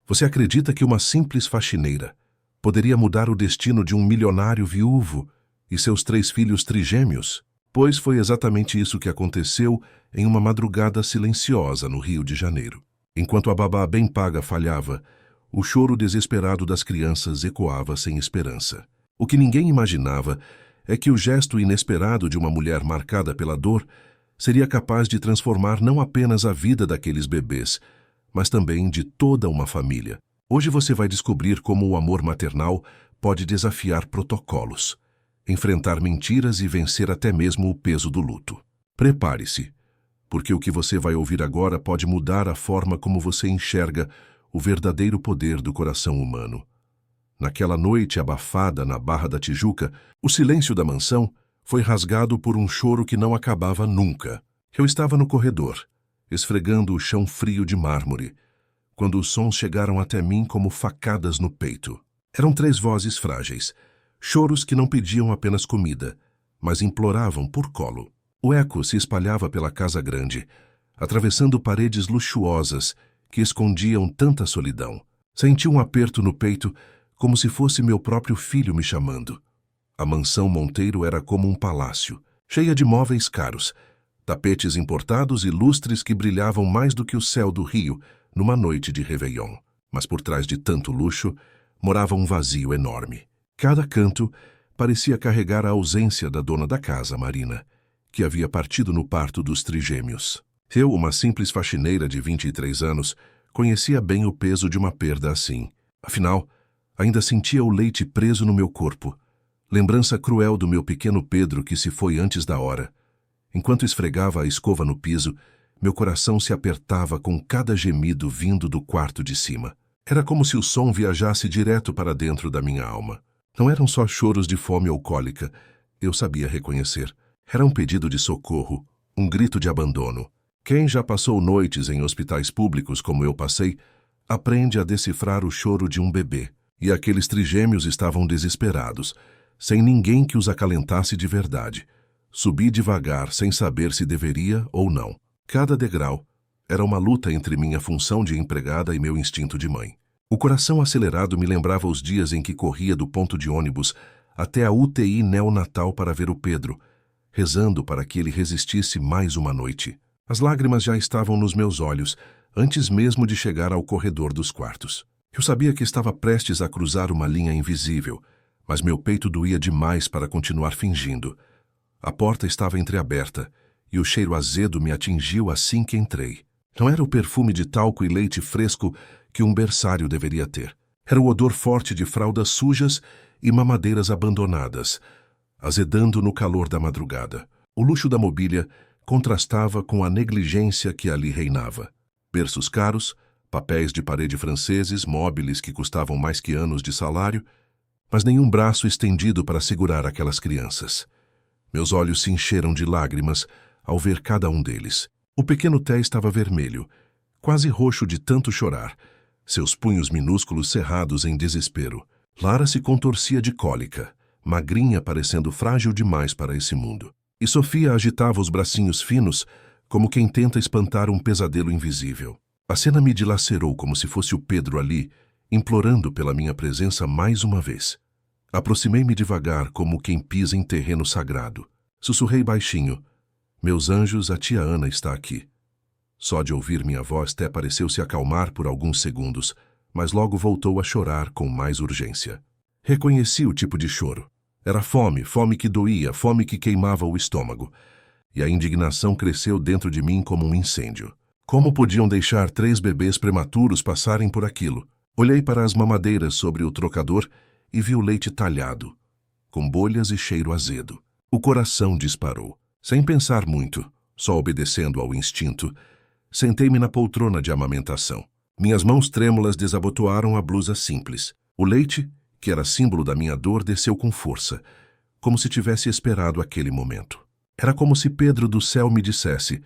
Você acredita que uma simples faxineira poderia mudar o destino de um milionário viúvo e seus 3 filhos trigêmeos? Pois foi exatamente isso que aconteceu em uma madrugada silenciosa no Rio de Janeiro. Enquanto a babá bem paga falhava, o choro desesperado das crianças ecoava sem esperança. O que ninguém imaginava é que o gesto inesperado de uma mulher marcada pela dor seria capaz de transformar não apenas a vida daqueles bebês, mas também de toda uma família. Hoje você vai descobrir como o amor maternal pode desafiar protocolos, enfrentar mentiras e vencer até mesmo o peso do luto. Prepare-se, porque o que você vai ouvir agora pode mudar a forma como você enxerga o verdadeiro poder do coração humano. Naquela noite abafada na Barra da Tijuca, o silêncio da mansão foi rasgado por um choro que não acabava nunca. Eu estava no corredor, esfregando o chão frio de mármore, quando os sons chegaram até mim como facadas no peito. Eram 3 vozes frágeis, choros que não pediam apenas comida, mas imploravam por colo. O eco se espalhava pela casa grande, atravessando paredes luxuosas que escondiam tanta solidão. Senti um aperto no peito, como se fosse meu próprio filho me chamando. A mansão Monteiro era como um palácio, cheia de móveis caros, tapetes importados e lustres que brilhavam mais do que o céu do Rio numa noite de Réveillon. Mas por trás de tanto luxo, morava um vazio enorme. Cada canto parecia carregar a ausência da dona da casa, Marina, que havia partido no parto dos trigêmeos. Eu, uma simples faxineira de 23 anos, conhecia bem o peso de uma perda assim. Afinal, ainda sentia o leite preso no meu corpo, lembrança cruel do meu pequeno Pedro que se foi antes da hora. Enquanto esfregava a escova no piso, meu coração se apertava com cada gemido vindo do quarto de cima. Era como se o som viajasse direto para dentro da minha alma. Não eram só choros de fome ou cólica, eu sabia reconhecer. Era um pedido de socorro, um grito de abandono. Quem já passou noites em hospitais públicos como eu passei, aprende a decifrar o choro de um bebê. E aqueles trigêmeos estavam desesperados, sem ninguém que os acalentasse de verdade. Subi devagar, sem saber se deveria ou não. Cada degrau era uma luta entre minha função de empregada e meu instinto de mãe. O coração acelerado me lembrava os dias em que corria do ponto de ônibus até a UTI neonatal para ver o Pedro, rezando para que ele resistisse mais uma noite. As lágrimas já estavam nos meus olhos, antes mesmo de chegar ao corredor dos quartos. Eu sabia que estava prestes a cruzar uma linha invisível, mas meu peito doía demais para continuar fingindo. A porta estava entreaberta e o cheiro azedo me atingiu assim que entrei. Não era o perfume de talco e leite fresco que um berçário deveria ter. Era o odor forte de fraldas sujas e mamadeiras abandonadas, azedando no calor da madrugada. O luxo da mobília contrastava com a negligência que ali reinava. Berços caros, papéis de parede franceses, móveis que custavam mais que anos de salário, mas nenhum braço estendido para segurar aquelas crianças. Meus olhos se encheram de lágrimas ao ver cada um deles. O pequeno Té estava vermelho, quase roxo de tanto chorar, seus punhos minúsculos cerrados em desespero. Lara se contorcia de cólica, magrinha parecendo frágil demais para esse mundo. E Sofia agitava os bracinhos finos, como quem tenta espantar um pesadelo invisível. A cena me dilacerou como se fosse o Pedro ali, implorando pela minha presença mais uma vez. Aproximei-me devagar, como quem pisa em terreno sagrado. Sussurrei baixinho: "Meus anjos, a tia Ana está aqui." Só de ouvir minha voz, Té pareceu se acalmar por alguns segundos, mas logo voltou a chorar com mais urgência. Reconheci o tipo de choro. Era fome, fome que doía, fome que queimava o estômago. E a indignação cresceu dentro de mim como um incêndio. Como podiam deixar 3 bebês prematuros passarem por aquilo? Olhei para as mamadeiras sobre o trocador e vi o leite talhado, com bolhas e cheiro azedo. O coração disparou. Sem pensar muito, só obedecendo ao instinto, sentei-me na poltrona de amamentação. Minhas mãos trêmulas desabotoaram a blusa simples. O leite, que era símbolo da minha dor, desceu com força, como se tivesse esperado aquele momento. Era como se Pedro do céu me dissesse: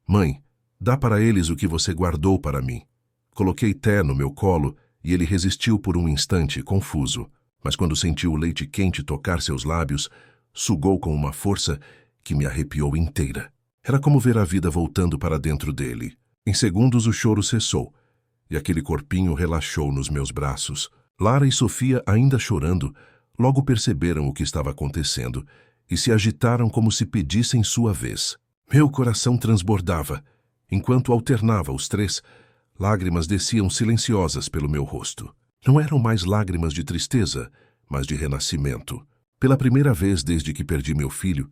"Mãe, dá para eles o que você guardou para mim." Coloquei Té no meu colo e ele resistiu por um instante, confuso. Mas quando sentiu o leite quente tocar seus lábios, sugou com uma força que me arrepiou inteira. Era como ver a vida voltando para dentro dele. Em segundos o choro cessou, e aquele corpinho relaxou nos meus braços. Lara e Sofia, ainda chorando, logo perceberam o que estava acontecendo e se agitaram como se pedissem sua vez. Meu coração transbordava. Enquanto alternava os três, lágrimas desciam silenciosas pelo meu rosto. Não eram mais lágrimas de tristeza, mas de renascimento. Pela primeira vez desde que perdi meu filho,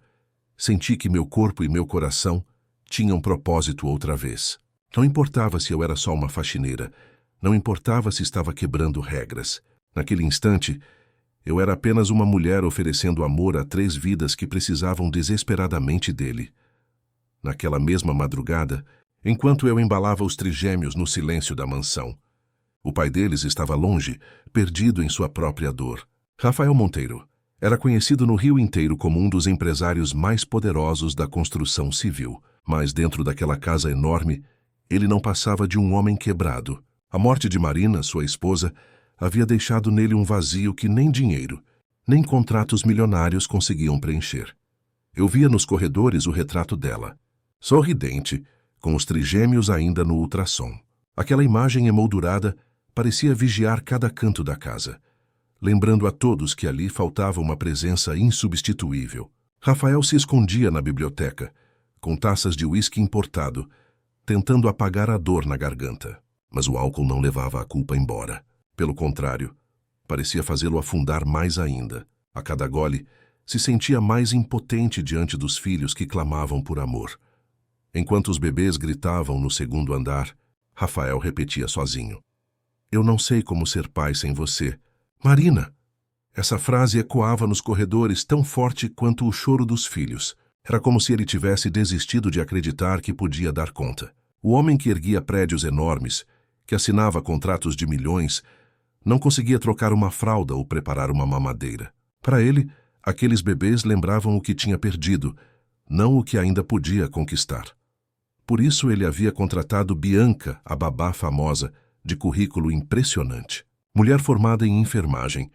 senti que meu corpo e meu coração tinham propósito outra vez. Não importava se eu era só uma faxineira, não importava se estava quebrando regras. Naquele instante, eu era apenas uma mulher oferecendo amor a 3 vidas que precisavam desesperadamente dele. Naquela mesma madrugada, enquanto eu embalava os trigêmeos no silêncio da mansão, o pai deles estava longe, perdido em sua própria dor. Rafael Monteiro era conhecido no Rio inteiro como um dos empresários mais poderosos da construção civil, mas dentro daquela casa enorme, ele não passava de um homem quebrado. A morte de Marina, sua esposa, havia deixado nele um vazio que nem dinheiro, nem contratos milionários conseguiam preencher. Eu via nos corredores o retrato dela, sorridente, com os trigêmeos ainda no ultrassom. Aquela imagem emoldurada parecia vigiar cada canto da casa, lembrando a todos que ali faltava uma presença insubstituível. Rafael se escondia na biblioteca, com taças de uísque importado, tentando apagar a dor na garganta. Mas o álcool não levava a culpa embora. Pelo contrário, parecia fazê-lo afundar mais ainda. A cada gole, se sentia mais impotente diante dos filhos que clamavam por amor. Enquanto os bebês gritavam no segundo andar, Rafael repetia sozinho: "Eu não sei como ser pai sem você. Marina!" Essa frase ecoava nos corredores tão forte quanto o choro dos filhos. Era como se ele tivesse desistido de acreditar que podia dar conta. O homem que erguia prédios enormes, que assinava contratos de milhões, não conseguia trocar uma fralda ou preparar uma mamadeira. Para ele, aqueles bebês lembravam o que tinha perdido, não o que ainda podia conquistar. Por isso ele havia contratado Bianca, a babá famosa, de currículo impressionante. Mulher formada em enfermagem,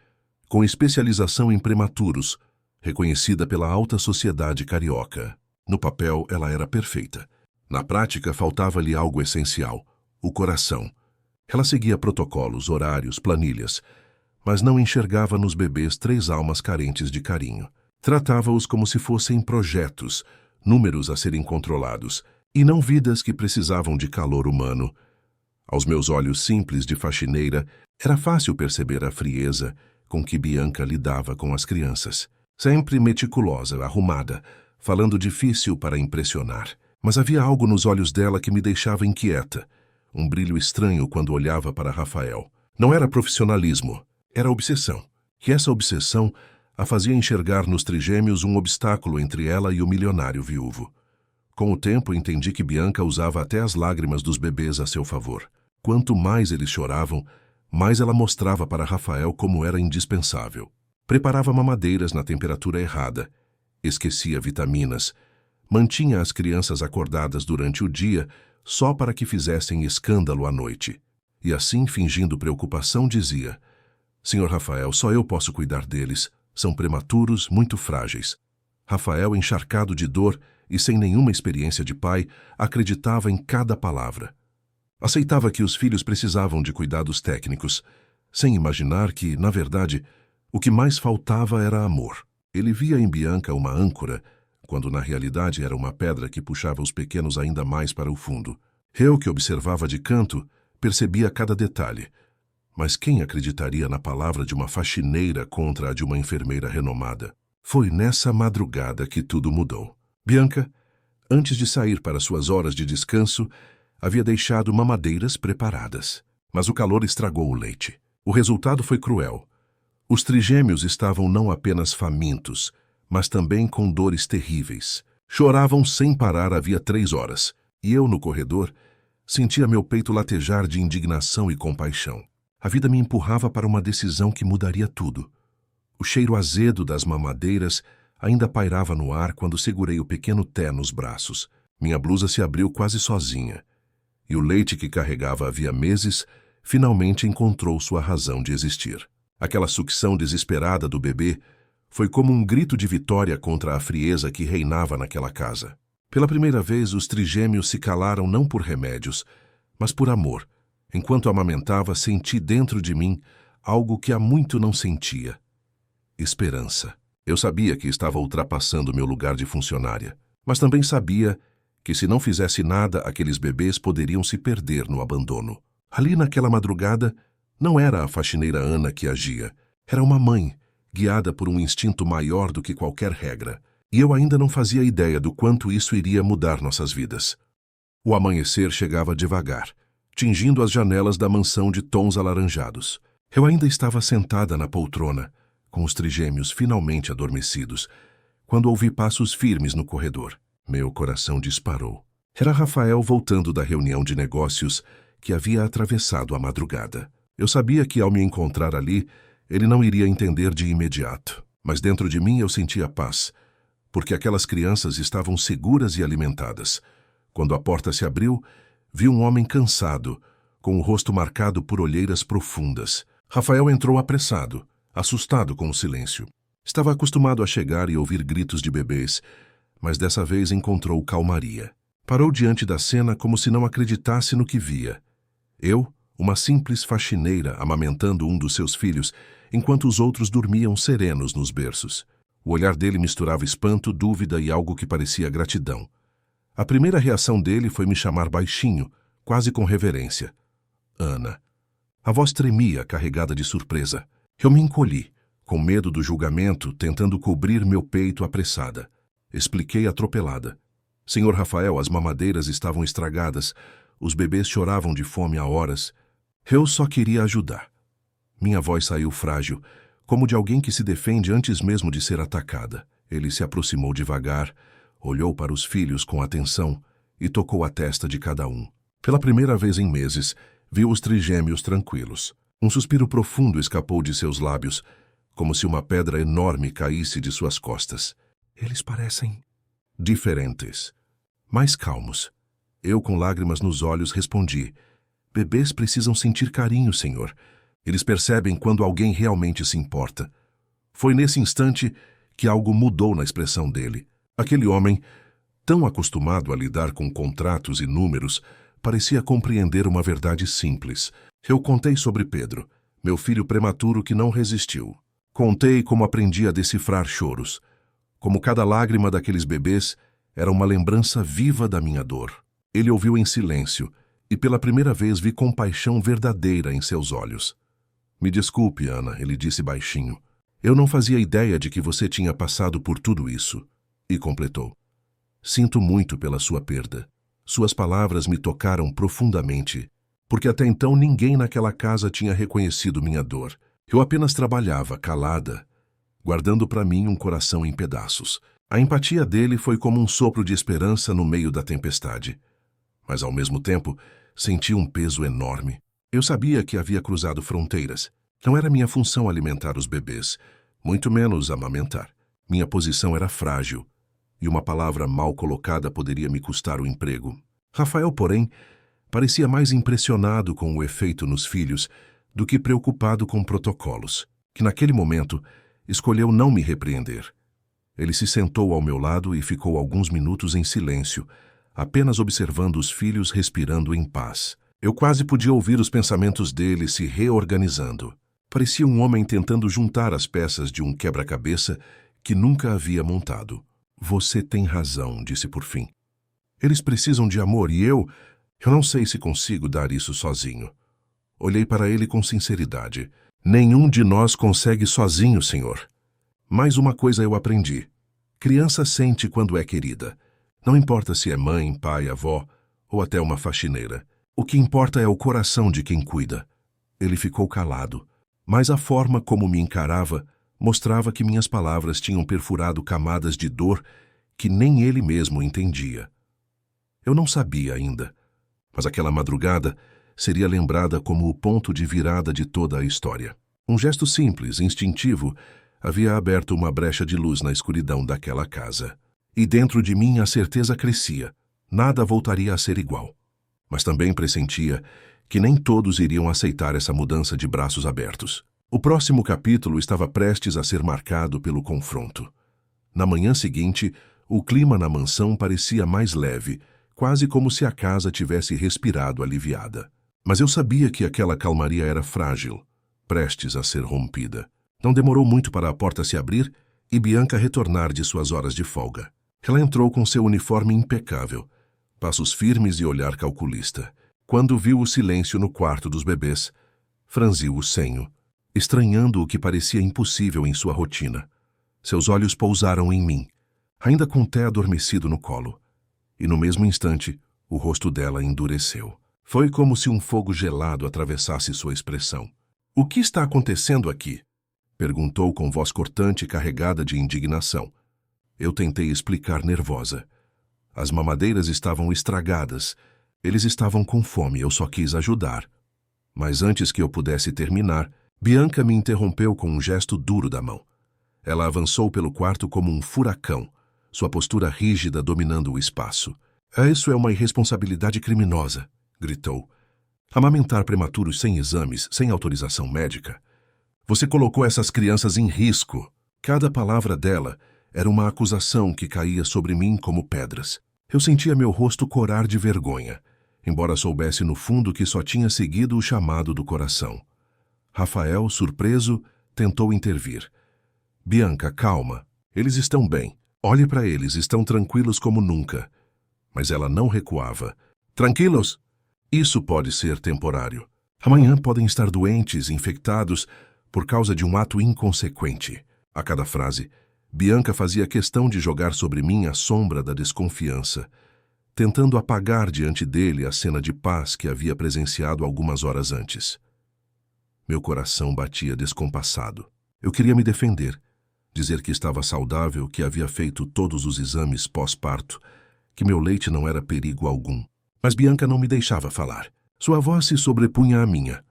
com especialização em prematuros, reconhecida pela alta sociedade carioca. No papel, ela era perfeita. Na prática, faltava-lhe algo essencial: o coração. Ela seguia protocolos, horários, planilhas, mas não enxergava nos bebês 3 almas carentes de carinho. Tratava-os como se fossem projetos, números a serem controlados, e não vidas que precisavam de calor humano. Aos meus olhos simples de faxineira, era fácil perceber a frieza com que Bianca lidava com as crianças. Sempre meticulosa, arrumada, falando difícil para impressionar. Mas havia algo nos olhos dela que me deixava inquieta, um brilho estranho quando olhava para Rafael. Não era profissionalismo, era obsessão. E essa obsessão a fazia enxergar nos trigêmeos um obstáculo entre ela e o milionário viúvo. Com o tempo, entendi que Bianca usava até as lágrimas dos bebês a seu favor. Quanto mais eles choravam, mais ela mostrava para Rafael como era indispensável. Preparava mamadeiras na temperatura errada, esquecia vitaminas, mantinha as crianças acordadas durante o dia só para que fizessem escândalo à noite. E assim, fingindo preocupação, dizia: "Senhor Rafael, só eu posso cuidar deles. São prematuros, muito frágeis." Rafael, encharcado de dor e sem nenhuma experiência de pai, acreditava em cada palavra. Aceitava que os filhos precisavam de cuidados técnicos, sem imaginar que, na verdade, o que mais faltava era amor. Ele via em Bianca uma âncora, quando na realidade era uma pedra que puxava os pequenos ainda mais para o fundo. Eu, que observava de canto, percebia cada detalhe. Mas quem acreditaria na palavra de uma faxineira contra a de uma enfermeira renomada? Foi nessa madrugada que tudo mudou. Bianca, antes de sair para suas horas de descanso, havia deixado mamadeiras preparadas. Mas o calor estragou o leite. O resultado foi cruel. Os trigêmeos estavam não apenas famintos, mas também com dores terríveis. Choravam sem parar havia 3 horas, e eu, no corredor, sentia meu peito latejar de indignação e compaixão. A vida me empurrava para uma decisão que mudaria tudo. O cheiro azedo das mamadeiras ainda pairava no ar quando segurei o pequeno Té nos braços. Minha blusa se abriu quase sozinha, e o leite que carregava havia meses finalmente encontrou sua razão de existir. Aquela sucção desesperada do bebê foi como um grito de vitória contra a frieza que reinava naquela casa. Pela primeira vez, os trigêmeos se calaram não por remédios, mas por amor, Enquanto amamentava, senti dentro de mim algo que há muito não sentia: esperança. Eu sabia que estava ultrapassando meu lugar de funcionária, mas também sabia que se não fizesse nada, aqueles bebês poderiam se perder no abandono. Ali naquela madrugada, não era a faxineira Ana que agia, era uma mãe, guiada por um instinto maior do que qualquer regra. E eu ainda não fazia ideia do quanto isso iria mudar nossas vidas. O amanhecer chegava devagar, tingindo as janelas da mansão de tons alaranjados. Eu ainda estava sentada na poltrona, com os trigêmeos finalmente adormecidos, quando ouvi passos firmes no corredor. Meu coração disparou. Era Rafael voltando da reunião de negócios que havia atravessado a madrugada. Eu sabia que, ao me encontrar ali, ele não iria entender de imediato, mas dentro de mim eu sentia paz, porque aquelas crianças estavam seguras e alimentadas. Quando a porta se abriu, vi um homem cansado, com o rosto marcado por olheiras profundas. Rafael entrou apressado, assustado com o silêncio. Estava acostumado a chegar e ouvir gritos de bebês, mas dessa vez encontrou calmaria. Parou diante da cena como se não acreditasse no que via. Eu, uma simples faxineira, amamentando um dos seus filhos, enquanto os outros dormiam serenos nos berços. O olhar dele misturava espanto, dúvida e algo que parecia gratidão. A primeira reação dele foi me chamar baixinho, quase com reverência. Ana. A voz tremia, carregada de surpresa. Eu me encolhi, com medo do julgamento, tentando cobrir meu peito apressada. Expliquei atropelada. Senhor Rafael, as mamadeiras estavam estragadas. Os bebês choravam de fome há horas. Eu só queria ajudar. Minha voz saiu frágil, como de alguém que se defende antes mesmo de ser atacada. Ele se aproximou devagar, olhou para os filhos com atenção e tocou a testa de cada um. Pela primeira vez em meses, viu os trigêmeos tranquilos. Um suspiro profundo escapou de seus lábios, como se uma pedra enorme caísse de suas costas. Eles parecem diferentes, mais calmos. Eu, com lágrimas nos olhos, respondi: bebês precisam sentir carinho, senhor. Eles percebem quando alguém realmente se importa. Foi nesse instante que algo mudou na expressão dele. Aquele homem, tão acostumado a lidar com contratos e números, parecia compreender uma verdade simples. Eu contei sobre Pedro, meu filho prematuro que não resistiu. Contei como aprendi a decifrar choros, como cada lágrima daqueles bebês era uma lembrança viva da minha dor. Ele ouviu em silêncio, e pela primeira vez vi compaixão verdadeira em seus olhos. Me desculpe, Ana, ele disse baixinho. Eu não fazia ideia de que você tinha passado por tudo isso. E completou: sinto muito pela sua perda. Suas palavras me tocaram profundamente, porque até então ninguém naquela casa tinha reconhecido minha dor. Eu apenas trabalhava, calada, guardando para mim um coração em pedaços. A empatia dele foi como um sopro de esperança no meio da tempestade. Mas, ao mesmo tempo, senti um peso enorme. Eu sabia que havia cruzado fronteiras. Não era minha função alimentar os bebês, muito menos amamentar. Minha posição era frágil, e uma palavra mal colocada poderia me custar o emprego. Rafael, porém, parecia mais impressionado com o efeito nos filhos do que preocupado com protocolos, que naquele momento escolheu não me repreender. Ele se sentou ao meu lado e ficou alguns minutos em silêncio, apenas observando os filhos respirando em paz. Eu quase podia ouvir os pensamentos dele se reorganizando. Parecia um homem tentando juntar as peças de um quebra-cabeça que nunca havia montado. Você tem razão, disse por fim. Eles precisam de amor e eu não sei se consigo dar isso sozinho. Olhei para ele com sinceridade. Nenhum de nós consegue sozinho, senhor. Mais uma coisa eu aprendi. Criança sente quando é querida. Não importa se é mãe, pai, avó ou até uma faxineira. O que importa é o coração de quem cuida. Ele ficou calado, mas a forma como me encarava mostrava que minhas palavras tinham perfurado camadas de dor que nem ele mesmo entendia. Eu não sabia ainda, mas aquela madrugada seria lembrada como o ponto de virada de toda a história. Um gesto simples, instintivo, havia aberto uma brecha de luz na escuridão daquela casa. E dentro de mim a certeza crescia. Nada voltaria a ser igual. Mas também pressentia que nem todos iriam aceitar essa mudança de braços abertos. O próximo capítulo estava prestes a ser marcado pelo confronto. Na manhã seguinte, o clima na mansão parecia mais leve, quase como se a casa tivesse respirado aliviada. Mas eu sabia que aquela calmaria era frágil, prestes a ser rompida. Não demorou muito para a porta se abrir e Bianca retornar de suas horas de folga. Ela entrou com seu uniforme impecável, passos firmes e olhar calculista. Quando viu o silêncio no quarto dos bebês, franziu o senho, estranhando o que parecia impossível em sua rotina. Seus olhos pousaram em mim, ainda com Té adormecido no colo. E no mesmo instante, o rosto dela endureceu. Foi como se um fogo gelado atravessasse sua expressão. "O que está acontecendo aqui?" perguntou com voz cortante e carregada de indignação. Eu tentei explicar nervosa. As mamadeiras estavam estragadas. Eles estavam com fome, eu só quis ajudar. Mas antes que eu pudesse terminar, Bianca me interrompeu com um gesto duro da mão. Ela avançou pelo quarto como um furacão, sua postura rígida dominando o espaço. "Isso é uma irresponsabilidade criminosa", gritou. "Amamentar prematuros sem exames, sem autorização médica. Você colocou essas crianças em risco." Cada palavra dela era uma acusação que caía sobre mim como pedras. Eu sentia meu rosto corar de vergonha, embora soubesse no fundo que só tinha seguido o chamado do coração. Rafael, surpreso, tentou intervir. "Bianca, calma. Eles estão bem. Olhe para eles, estão tranquilos como nunca." Mas ela não recuava. "Tranquilos? Isso pode ser temporário. Amanhã podem estar doentes, infectados, por causa de um ato inconsequente." A cada frase, Bianca fazia questão de jogar sobre mim a sombra da desconfiança, tentando apagar diante dele a cena de paz que havia presenciado algumas horas antes. Meu coração batia descompassado. Eu queria me defender, dizer que estava saudável, que havia feito todos os exames pós-parto, que meu leite não era perigo algum. Mas Bianca não me deixava falar. Sua voz se sobrepunha à minha,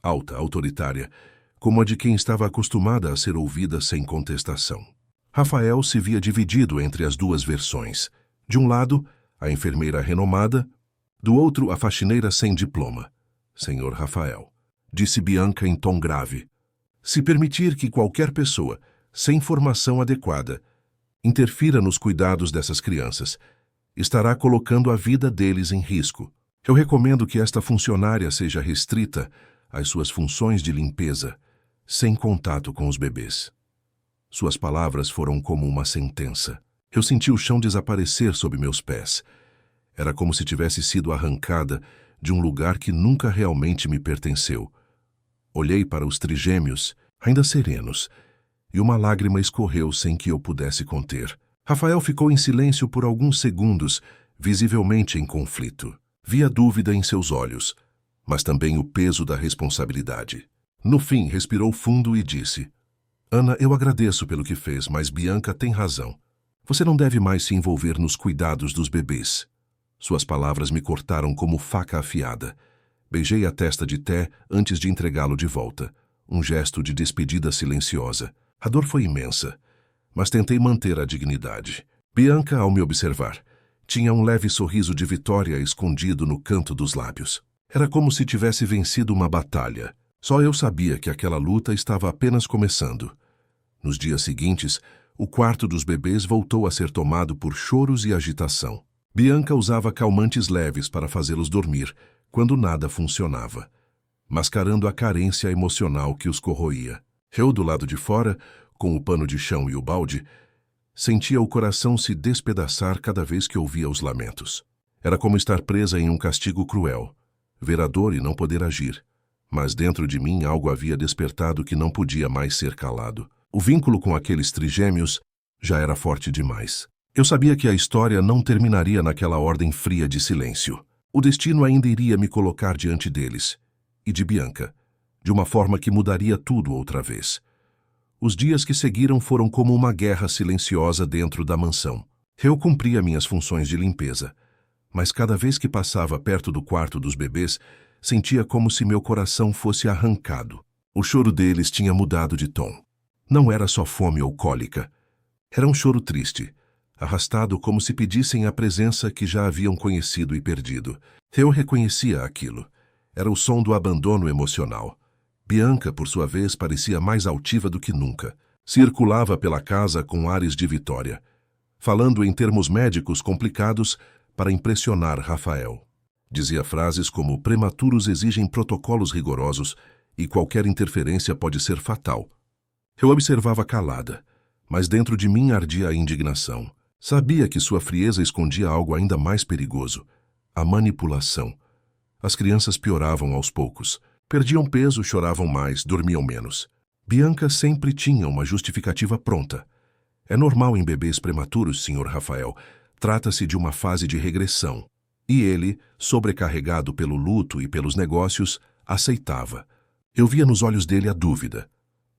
alta, autoritária, como a de quem estava acostumada a ser ouvida sem contestação. Rafael se via dividido entre as duas versões. De um lado, a enfermeira renomada, do outro, a faxineira sem diploma. "Senhor Rafael", disse Bianca em tom grave, "se permitir que qualquer pessoa, sem formação adequada, interfira nos cuidados dessas crianças, estará colocando a vida deles em risco. Eu recomendo que esta funcionária seja restrita às suas funções de limpeza, sem contato com os bebês." Suas palavras foram como uma sentença. Eu senti o chão desaparecer sob meus pés. Era como se tivesse sido arrancada de um lugar que nunca realmente me pertenceu. Olhei para os trigêmeos, ainda serenos, e uma lágrima escorreu sem que eu pudesse conter. Rafael ficou em silêncio por alguns segundos, visivelmente em conflito. Vi a dúvida em seus olhos, mas também o peso da responsabilidade. No fim, respirou fundo e disse: "Ana, eu agradeço pelo que fez, mas Bianca tem razão. Você não deve mais se envolver nos cuidados dos bebês." Suas palavras me cortaram como faca afiada. Beijei a testa de Té antes de entregá-lo de volta. Um gesto de despedida silenciosa. A dor foi imensa, mas tentei manter a dignidade. Bianca, ao me observar, tinha um leve sorriso de vitória escondido no canto dos lábios. Era como se tivesse vencido uma batalha. Só eu sabia que aquela luta estava apenas começando. Nos dias seguintes, o quarto dos bebês voltou a ser tomado por choros e agitação. Bianca usava calmantes leves para fazê-los dormir, quando nada funcionava, mascarando a carência emocional que os corroía. Eu, do lado de fora, com o pano de chão e o balde, sentia o coração se despedaçar cada vez que ouvia os lamentos. Era como estar presa em um castigo cruel, ver a dor e não poder agir. Mas dentro de mim algo havia despertado que não podia mais ser calado. O vínculo com aqueles trigêmeos já era forte demais. Eu sabia que a história não terminaria naquela ordem fria de silêncio. O destino ainda iria me colocar diante deles, e de Bianca, de uma forma que mudaria tudo outra vez. Os dias que seguiram foram como uma guerra silenciosa dentro da mansão. Eu cumpria minhas funções de limpeza, mas cada vez que passava perto do quarto dos bebês, sentia como se meu coração fosse arrancado. O choro deles tinha mudado de tom. Não era só fome ou cólica. Era um choro triste, arrastado como se pedissem a presença que já haviam conhecido e perdido. Eu reconhecia aquilo. Era o som do abandono emocional. Bianca, por sua vez, parecia mais altiva do que nunca. Circulava pela casa com ares de vitória, falando em termos médicos complicados para impressionar Rafael. Dizia frases como prematuros exigem protocolos rigorosos e qualquer interferência pode ser fatal. Eu observava calada, mas dentro de mim ardia a indignação. Sabia que sua frieza escondia algo ainda mais perigoso: a manipulação. As crianças pioravam aos poucos. Perdiam peso, choravam mais, dormiam menos. Bianca sempre tinha uma justificativa pronta. É normal em bebês prematuros, Sr. Rafael. Trata-se de uma fase de regressão. E ele, sobrecarregado pelo luto e pelos negócios, aceitava. Eu via nos olhos dele a dúvida,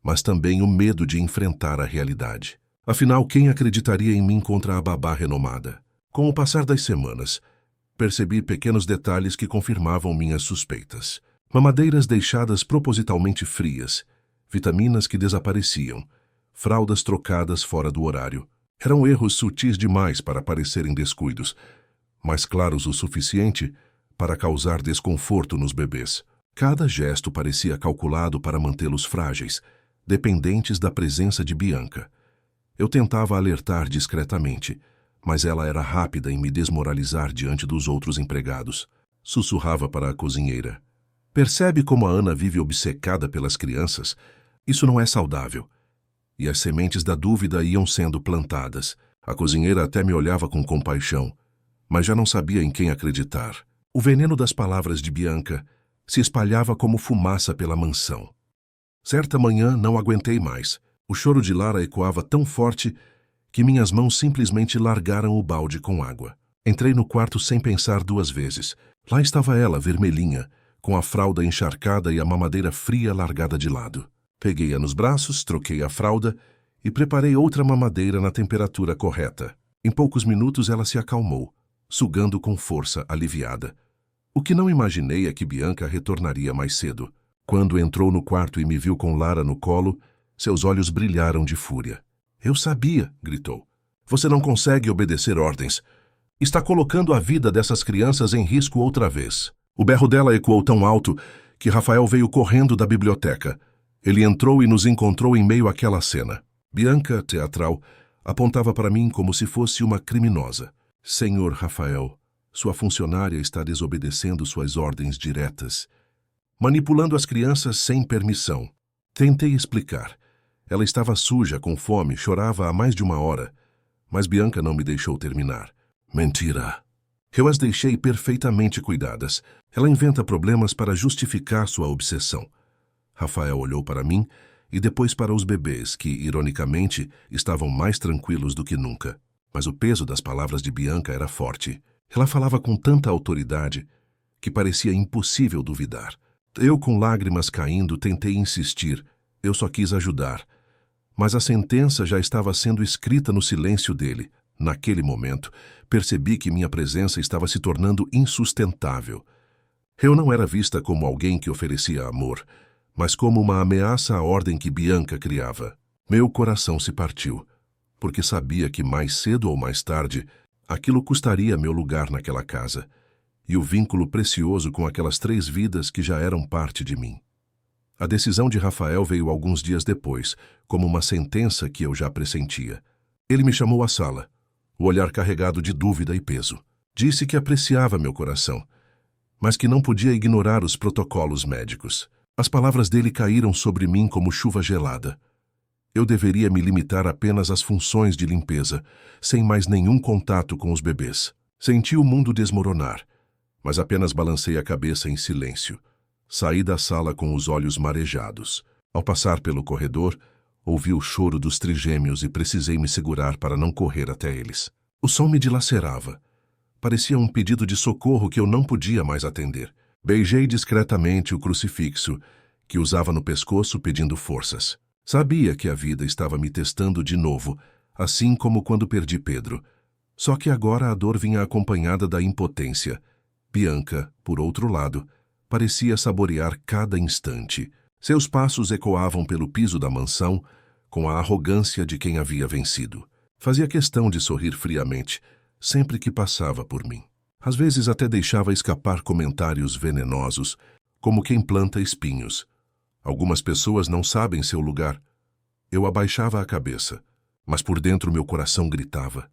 mas também o medo de enfrentar a realidade. Afinal, quem acreditaria em mim contra a babá renomada? Com o passar das semanas, percebi pequenos detalhes que confirmavam minhas suspeitas. Mamadeiras deixadas propositalmente frias, vitaminas que desapareciam, fraldas trocadas fora do horário. Eram erros sutis demais para parecerem descuidos, mas claros o suficiente para causar desconforto nos bebês. Cada gesto parecia calculado para mantê-los frágeis, dependentes da presença de Bianca. Eu tentava alertar discretamente, mas ela era rápida em me desmoralizar diante dos outros empregados. Sussurrava para a cozinheira: "Percebe como a Ana vive obcecada pelas crianças? Isso não é saudável." E as sementes da dúvida iam sendo plantadas. A cozinheira até me olhava com compaixão, mas já não sabia em quem acreditar. O veneno das palavras de Bianca se espalhava como fumaça pela mansão. Certa manhã não aguentei mais. O choro de Lara ecoava tão forte que minhas mãos simplesmente largaram o balde com água. Entrei no quarto sem pensar duas vezes. Lá estava ela, vermelhinha, com a fralda encharcada e a mamadeira fria largada de lado. Peguei-a nos braços, troquei a fralda e preparei outra mamadeira na temperatura correta. Em poucos minutos ela se acalmou, sugando com força, aliviada. O que não imaginei é que Bianca retornaria mais cedo. Quando entrou no quarto e me viu com Lara no colo, seus olhos brilharam de fúria. "Eu sabia", gritou. "Você não consegue obedecer ordens. Está colocando a vida dessas crianças em risco outra vez." O berro dela ecoou tão alto que Rafael veio correndo da biblioteca. Ele entrou e nos encontrou em meio àquela cena. Bianca, teatral, apontava para mim como se fosse uma criminosa. "Senhor Rafael, sua funcionária está desobedecendo suas ordens diretas, manipulando as crianças sem permissão." Tentei explicar. Ela estava suja, com fome, chorava há mais de uma hora, mas Bianca não me deixou terminar. "Mentira. Eu as deixei perfeitamente cuidadas. Ela inventa problemas para justificar sua obsessão." Rafael olhou para mim e depois para os bebês, que, ironicamente, estavam mais tranquilos do que nunca. Mas o peso das palavras de Bianca era forte. Ela falava com tanta autoridade que parecia impossível duvidar. Eu, com lágrimas caindo, tentei insistir. Eu só quis ajudar. Mas a sentença já estava sendo escrita no silêncio dele. Naquele momento, percebi que minha presença estava se tornando insustentável. Eu não era vista como alguém que oferecia amor, mas como uma ameaça à ordem que Bianca criava. Meu coração se partiu, porque sabia que mais cedo ou mais tarde aquilo custaria meu lugar naquela casa e o vínculo precioso com aquelas 3 vidas que já eram parte de mim. A decisão de Rafael veio alguns dias depois, como uma sentença que eu já pressentia. Ele me chamou à sala, o olhar carregado de dúvida e peso. Disse que apreciava meu coração, mas que não podia ignorar os protocolos médicos. As palavras dele caíram sobre mim como chuva gelada. Eu deveria me limitar apenas às funções de limpeza, sem mais nenhum contato com os bebês. Senti o mundo desmoronar, mas apenas balancei a cabeça em silêncio. Saí da sala com os olhos marejados. Ao passar pelo corredor, ouvi o choro dos trigêmeos e precisei me segurar para não correr até eles. O som me dilacerava. Parecia um pedido de socorro que eu não podia mais atender. Beijei discretamente o crucifixo que usava no pescoço, pedindo forças. Sabia que a vida estava me testando de novo, assim como quando perdi Pedro. Só que agora a dor vinha acompanhada da impotência. Bianca, por outro lado, parecia saborear cada instante. Seus passos ecoavam pelo piso da mansão com a arrogância de quem havia vencido. Fazia questão de sorrir friamente, sempre que passava por mim. Às vezes até deixava escapar comentários venenosos, como quem planta espinhos. Algumas pessoas não sabem seu lugar. Eu abaixava a cabeça, mas por dentro meu coração gritava.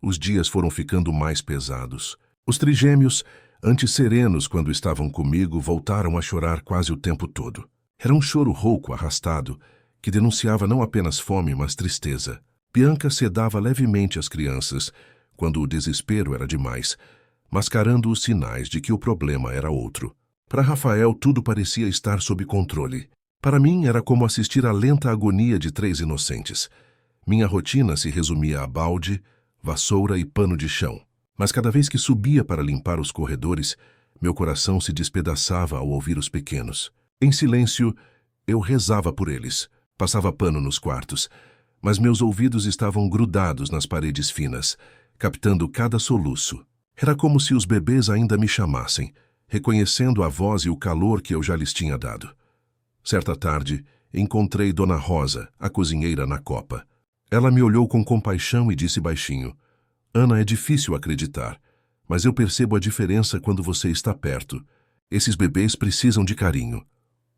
Os dias foram ficando mais pesados. Os trigêmeos Antes serenos quando estavam comigo, voltaram a chorar quase o tempo todo. Era um choro rouco, arrastado, que denunciava não apenas fome, mas tristeza. Bianca sedava levemente as crianças, quando o desespero era demais, mascarando os sinais de que o problema era outro. Para Rafael, tudo parecia estar sob controle. Para mim, era como assistir à lenta agonia de 3 inocentes. Minha rotina se resumia a balde, vassoura e pano de chão. Mas cada vez que subia para limpar os corredores, meu coração se despedaçava ao ouvir os pequenos. Em silêncio, eu rezava por eles, passava pano nos quartos, mas meus ouvidos estavam grudados nas paredes finas, captando cada soluço. Era como se os bebês ainda me chamassem, reconhecendo a voz e o calor que eu já lhes tinha dado. Certa tarde, encontrei Dona Rosa, a cozinheira, na copa. Ela me olhou com compaixão e disse baixinho: Ana, é difícil acreditar, mas eu percebo a diferença quando você está perto. Esses bebês precisam de carinho.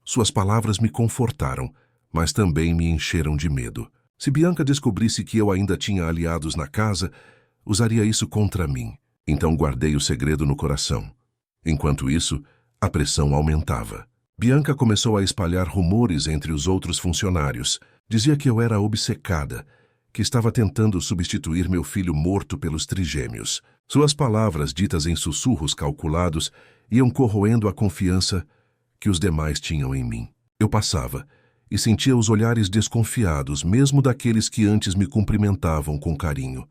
Suas palavras me confortaram, mas também me encheram de medo. Se Bianca descobrisse que eu ainda tinha aliados na casa, usaria isso contra mim. Então guardei o segredo no coração. Enquanto isso, a pressão aumentava. Bianca começou a espalhar rumores entre os outros funcionários. Dizia que eu era obcecada, que estava tentando substituir meu filho morto pelos trigêmeos. Suas palavras, ditas em sussurros calculados, iam corroendo a confiança que os demais tinham em mim. Eu passava e sentia os olhares desconfiados, mesmo daqueles que antes me cumprimentavam com carinho.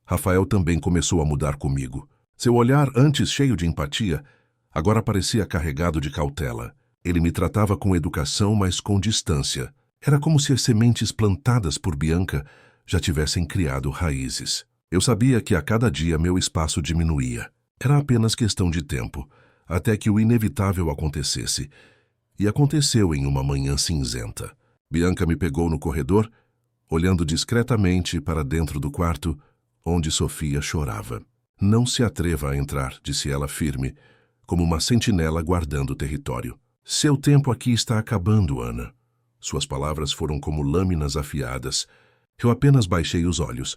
Rafael também começou a mudar comigo. Seu olhar, antes cheio de empatia, agora parecia carregado de cautela. Ele me tratava com educação, mas com distância. Era como se as sementes plantadas por Bianca já tivessem criado raízes. Eu sabia que a cada dia meu espaço diminuía. Era apenas questão de tempo, até que o inevitável acontecesse. E aconteceu em uma manhã cinzenta. Bianca me pegou no corredor, olhando discretamente para dentro do quarto, onde Sofia chorava. Não se atreva a entrar, disse ela firme, como uma sentinela guardando o território. Seu tempo aqui está acabando, Ana. Suas palavras foram como lâminas afiadas. Eu apenas baixei os olhos,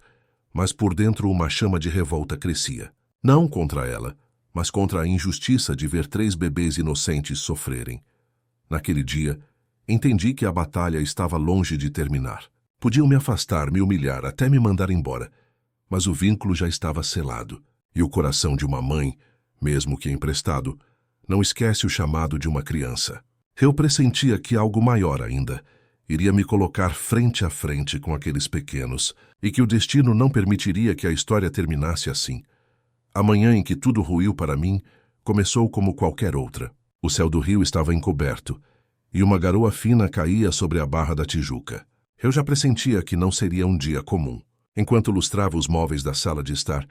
mas por dentro uma chama de revolta crescia. Não contra ela, mas contra a injustiça de ver 3 bebês inocentes sofrerem. Naquele dia, entendi que a batalha estava longe de terminar. Podiam me afastar, me humilhar, até me mandar embora, mas o vínculo já estava selado, e o coração de uma mãe, mesmo que emprestado, não esquece o chamado de uma criança. Eu pressentia que algo maior ainda iria me colocar frente a frente com aqueles pequenos e que o destino não permitiria que a história terminasse assim. A manhã em que tudo ruiu para mim começou como qualquer outra. O céu do rio estava encoberto e uma garoa fina caía sobre a Barra da Tijuca. Eu já pressentia que não seria um dia comum. Enquanto lustrava os móveis da sala de estar,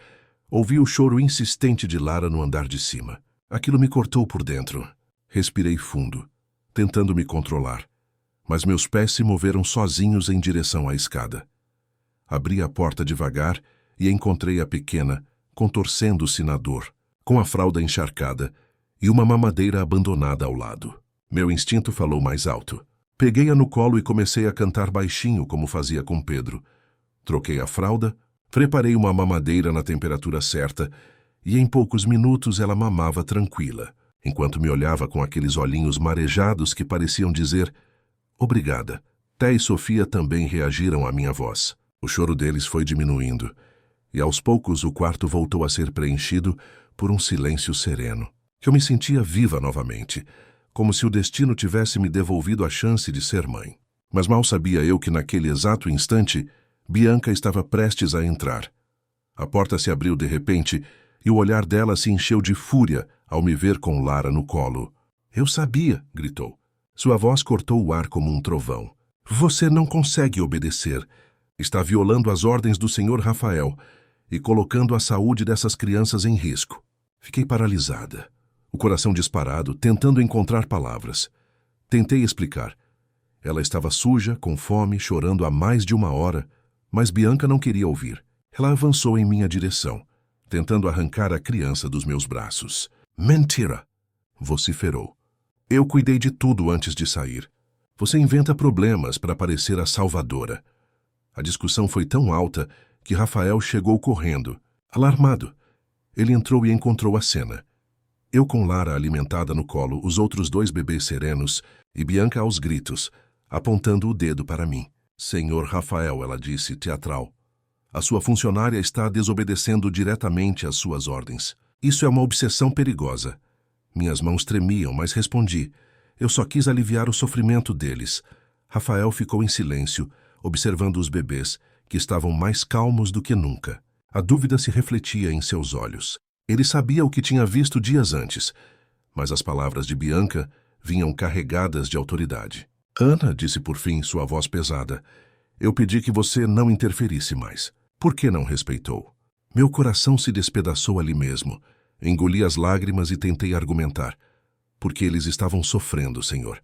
ouvi o choro insistente de Lara no andar de cima. Aquilo me cortou por dentro. Respirei fundo, tentando me controlar, mas meus pés se moveram sozinhos em direção à escada. Abri a porta devagar e encontrei a pequena, contorcendo-se na dor, com a fralda encharcada e uma mamadeira abandonada ao lado. Meu instinto falou mais alto. Peguei-a no colo e comecei a cantar baixinho, como fazia com Pedro. Troquei a fralda, preparei uma mamadeira na temperatura certa e em poucos minutos ela mamava tranquila, enquanto me olhava com aqueles olhinhos marejados que pareciam dizer: obrigada. Té e Sofia também reagiram à minha voz. O choro deles foi diminuindo, e aos poucos o quarto voltou a ser preenchido por um silêncio sereno. Eu me sentia viva novamente, como se o destino tivesse me devolvido a chance de ser mãe. Mas mal sabia eu que naquele exato instante, Bianca estava prestes a entrar. A porta se abriu de repente e o olhar dela se encheu de fúria ao me ver com Lara no colo. Eu sabia, gritou. Sua voz cortou o ar como um trovão. Você não consegue obedecer. Está violando as ordens do Senhor Rafael e colocando a saúde dessas crianças em risco. Fiquei paralisada, o coração disparado, tentando encontrar palavras. Tentei explicar. Ela estava suja, com fome, chorando há mais de 1 hora, mas Bianca não queria ouvir. Ela avançou em minha direção, tentando arrancar a criança dos meus braços. Mentira! Vociferou. Eu cuidei de tudo antes de sair. Você inventa problemas para parecer a salvadora. A discussão foi tão alta que Rafael chegou correndo, alarmado. Ele entrou e encontrou a cena. Eu com Lara alimentada no colo, os outros 2 bebês serenos e Bianca aos gritos, apontando o dedo para mim. Senhor Rafael, ela disse, teatral. A sua funcionária está desobedecendo diretamente às suas ordens. Isso é uma obsessão perigosa. Minhas mãos tremiam, mas respondi. Eu só quis aliviar o sofrimento deles. Rafael ficou em silêncio, observando os bebês, que estavam mais calmos do que nunca. A dúvida se refletia em seus olhos. Ele sabia o que tinha visto dias antes, mas as palavras de Bianca vinham carregadas de autoridade. Ana, disse por fim, sua voz pesada, eu pedi que você não interferisse mais. Por que não respeitou? Meu coração se despedaçou ali mesmo. Engoli as lágrimas e tentei argumentar. Porque eles estavam sofrendo, senhor.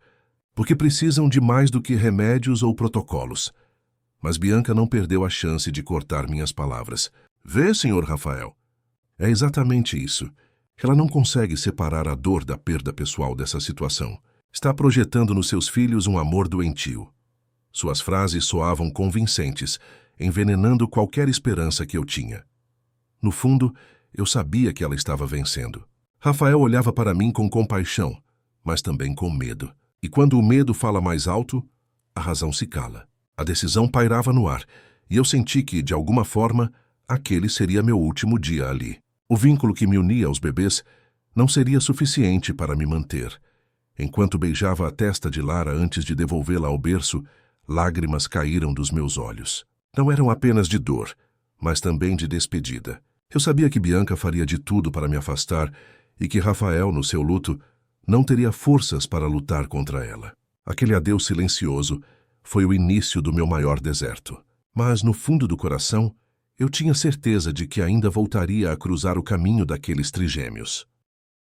Porque precisam de mais do que remédios ou protocolos. Mas Bianca não perdeu a chance de cortar minhas palavras. Vê, senhor Rafael. É exatamente isso. Ela não consegue separar a dor da perda pessoal dessa situação. Está projetando nos seus filhos um amor doentio. Suas frases soavam convincentes, envenenando qualquer esperança que eu tinha. No fundo, eu sabia que ela estava vencendo. Rafael olhava para mim com compaixão, mas também com medo. E quando o medo fala mais alto, a razão se cala. A decisão pairava no ar, e eu senti que, de alguma forma, aquele seria meu último dia ali. O vínculo que me unia aos bebês não seria suficiente para me manter. Enquanto beijava a testa de Lara antes de devolvê-la ao berço, lágrimas caíram dos meus olhos. Não eram apenas de dor, mas também de despedida. Eu sabia que Bianca faria de tudo para me afastar e que Rafael, no seu luto, não teria forças para lutar contra ela. Aquele adeus silencioso foi o início do meu maior deserto. Mas, no fundo do coração, eu tinha certeza de que ainda voltaria a cruzar o caminho daqueles trigêmeos.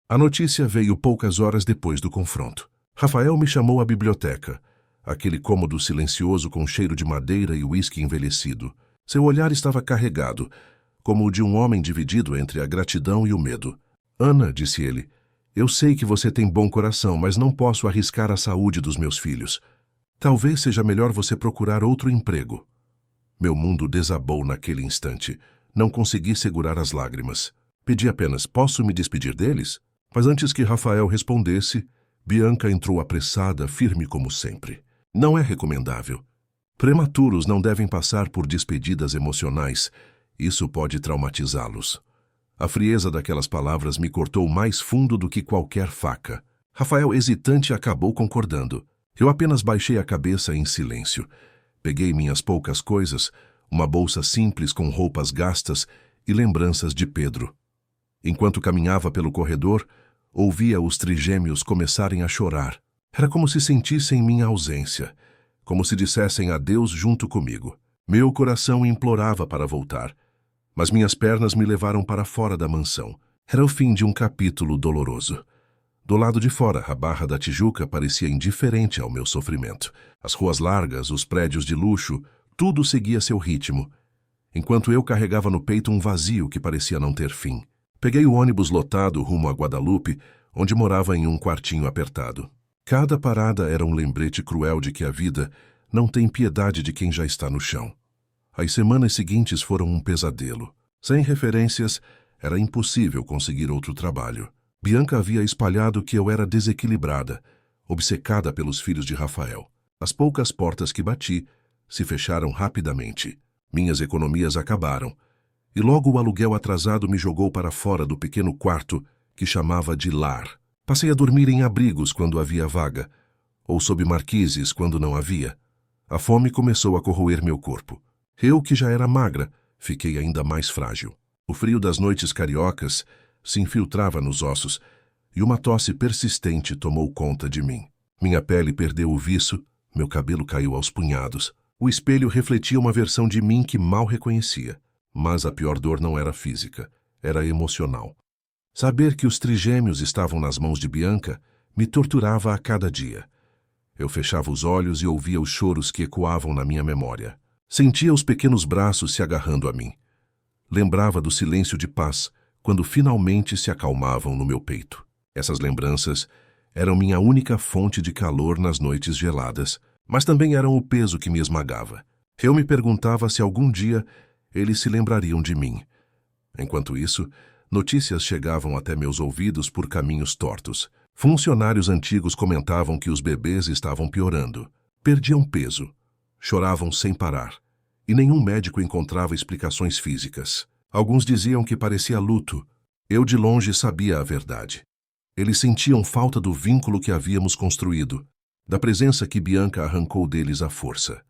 A notícia veio poucas horas depois do confronto. Rafael me chamou à biblioteca, aquele cômodo silencioso com cheiro de madeira e uísque envelhecido. Seu olhar estava carregado, como o de um homem dividido entre a gratidão e o medo. Ana, disse ele, eu sei que você tem bom coração, mas não posso arriscar a saúde dos meus filhos. Talvez seja melhor você procurar outro emprego. Meu mundo desabou naquele instante. Não consegui segurar as lágrimas. Pedi apenas, posso me despedir deles? Mas antes que Rafael respondesse, Bianca entrou apressada, firme como sempre. Não é recomendável. Prematuros não devem passar por despedidas emocionais. Isso pode traumatizá-los. A frieza daquelas palavras me cortou mais fundo do que qualquer faca. Rafael, hesitante, acabou concordando. Eu apenas baixei a cabeça em silêncio. Peguei minhas poucas coisas, uma bolsa simples com roupas gastas e lembranças de Pedro. Enquanto caminhava pelo corredor, ouvia os trigêmeos começarem a chorar. Era como se sentissem minha ausência, como se dissessem adeus junto comigo. Meu coração implorava para voltar, mas minhas pernas me levaram para fora da mansão. Era o fim de um capítulo doloroso. Do lado de fora, a Barra da Tijuca parecia indiferente ao meu sofrimento. As ruas largas, os prédios de luxo, tudo seguia seu ritmo, enquanto eu carregava no peito um vazio que parecia não ter fim. Peguei o ônibus lotado rumo a Guadalupe, onde morava em um quartinho apertado. Cada parada era um lembrete cruel de que a vida não tem piedade de quem já está no chão. As semanas seguintes foram um pesadelo. Sem referências, era impossível conseguir outro trabalho. Bianca havia espalhado que eu era desequilibrada, obcecada pelos filhos de Rafael. As poucas portas que bati se fecharam rapidamente. Minhas economias acabaram, e logo o aluguel atrasado me jogou para fora do pequeno quarto que chamava de lar. Passei a dormir em abrigos quando havia vaga, ou sob marquises quando não havia. A fome começou a corroer meu corpo. Eu, que já era magra, fiquei ainda mais frágil. O frio das noites cariocas se infiltrava nos ossos e uma tosse persistente tomou conta de mim. Minha pele perdeu o viço, meu cabelo caiu aos punhados. O espelho refletia uma versão de mim que mal reconhecia. Mas a pior dor não era física, era emocional. Saber que os trigêmeos estavam nas mãos de Bianca me torturava a cada dia. Eu fechava os olhos e ouvia os choros que ecoavam na minha memória. Sentia os pequenos braços se agarrando a mim. Lembrava do silêncio de paz, quando finalmente se acalmavam no meu peito. Essas lembranças eram minha única fonte de calor nas noites geladas, mas também eram o peso que me esmagava. Eu me perguntava se algum dia eles se lembrariam de mim. Enquanto isso, Notícias chegavam até meus ouvidos por caminhos tortos. Funcionários antigos comentavam que os bebês estavam piorando. Perdiam peso. Choravam sem parar. E nenhum médico encontrava explicações físicas. Alguns diziam que parecia luto. Eu de longe sabia a verdade. Eles sentiam falta do vínculo que havíamos construído, da presença que Bianca arrancou deles à força.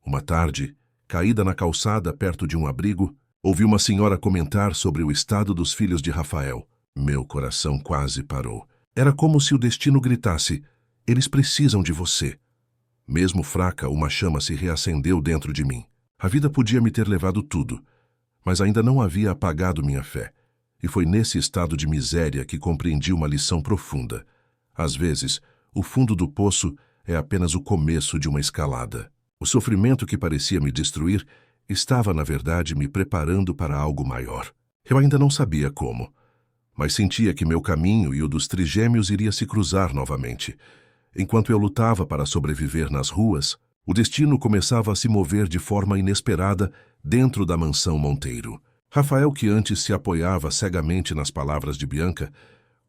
Uma tarde, caída na calçada perto de um abrigo, ouvi uma senhora comentar sobre o estado dos filhos de Rafael. Meu coração quase parou. Era como se o destino gritasse: eles precisam de você. Mesmo fraca, uma chama se reacendeu dentro de mim. A vida podia me ter levado tudo, mas ainda não havia apagado minha fé. E foi nesse estado de miséria que compreendi uma lição profunda. Às vezes, o fundo do poço é apenas o começo de uma escalada. O sofrimento que parecia me destruir estava, na verdade, me preparando para algo maior. Eu ainda não sabia como, mas sentia que meu caminho e o dos trigêmeos iria se cruzar novamente. Enquanto eu lutava para sobreviver nas ruas, o destino começava a se mover de forma inesperada dentro da mansão Monteiro. Rafael, que antes se apoiava cegamente nas palavras de Bianca,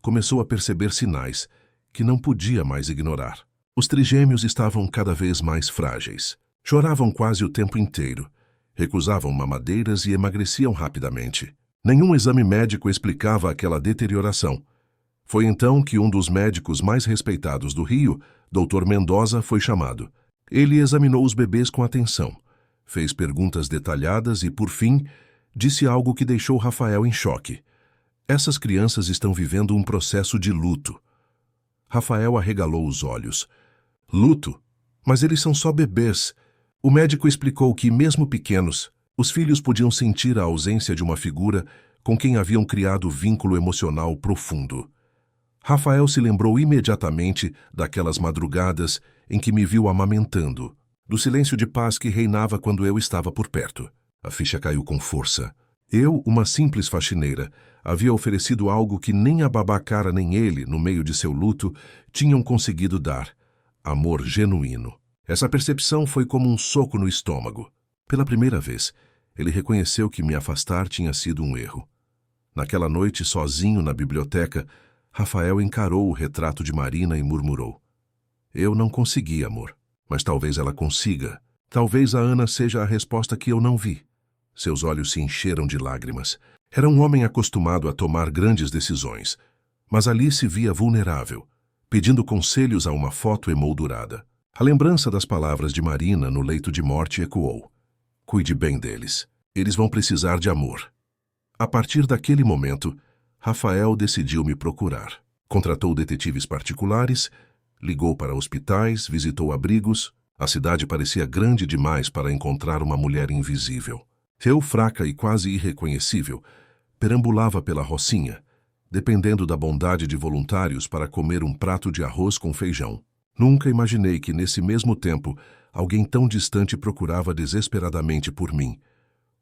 começou a perceber sinais que não podia mais ignorar. Os trigêmeos estavam cada vez mais frágeis. Choravam quase o tempo inteiro, recusavam mamadeiras e emagreciam rapidamente. Nenhum exame médico explicava aquela deterioração. Foi então que um dos médicos mais respeitados do Rio, Dr. Mendoza, foi chamado. Ele examinou os bebês com atenção, fez perguntas detalhadas e, por fim, disse algo que deixou Rafael em choque. Essas crianças estão vivendo um processo de luto. Rafael arregalou os olhos. Luto? Mas eles são só bebês. O médico explicou que, mesmo pequenos, os filhos podiam sentir a ausência de uma figura com quem haviam criado vínculo emocional profundo. Rafael se lembrou imediatamente daquelas madrugadas em que me viu amamentando, do silêncio de paz que reinava quando eu estava por perto. A ficha caiu com força. Eu, uma simples faxineira, havia oferecido algo que nem a Babacara nem ele, no meio de seu luto, tinham conseguido dar: amor genuíno. Essa percepção foi como um soco no estômago. Pela primeira vez, ele reconheceu que me afastar tinha sido um erro. Naquela noite, sozinho na biblioteca, Rafael encarou o retrato de Marina e murmurou: eu não consegui, amor, mas talvez ela consiga. Talvez a Ana seja a resposta que eu não vi. Seus olhos se encheram de lágrimas. Era um homem acostumado a tomar grandes decisões, mas ali se via vulnerável, pedindo conselhos a uma foto emoldurada. A lembrança das palavras de Marina no leito de morte ecoou: cuide bem deles. Eles vão precisar de amor. A partir daquele momento, Rafael decidiu me procurar. Contratou detetives particulares, ligou para hospitais, visitou abrigos. A cidade parecia grande demais para encontrar uma mulher invisível. Eu, fraca e quase irreconhecível, perambulava pela rocinha, dependendo da bondade de voluntários para comer um prato de arroz com feijão. Nunca imaginei que, nesse mesmo tempo, alguém tão distante procurava desesperadamente por mim.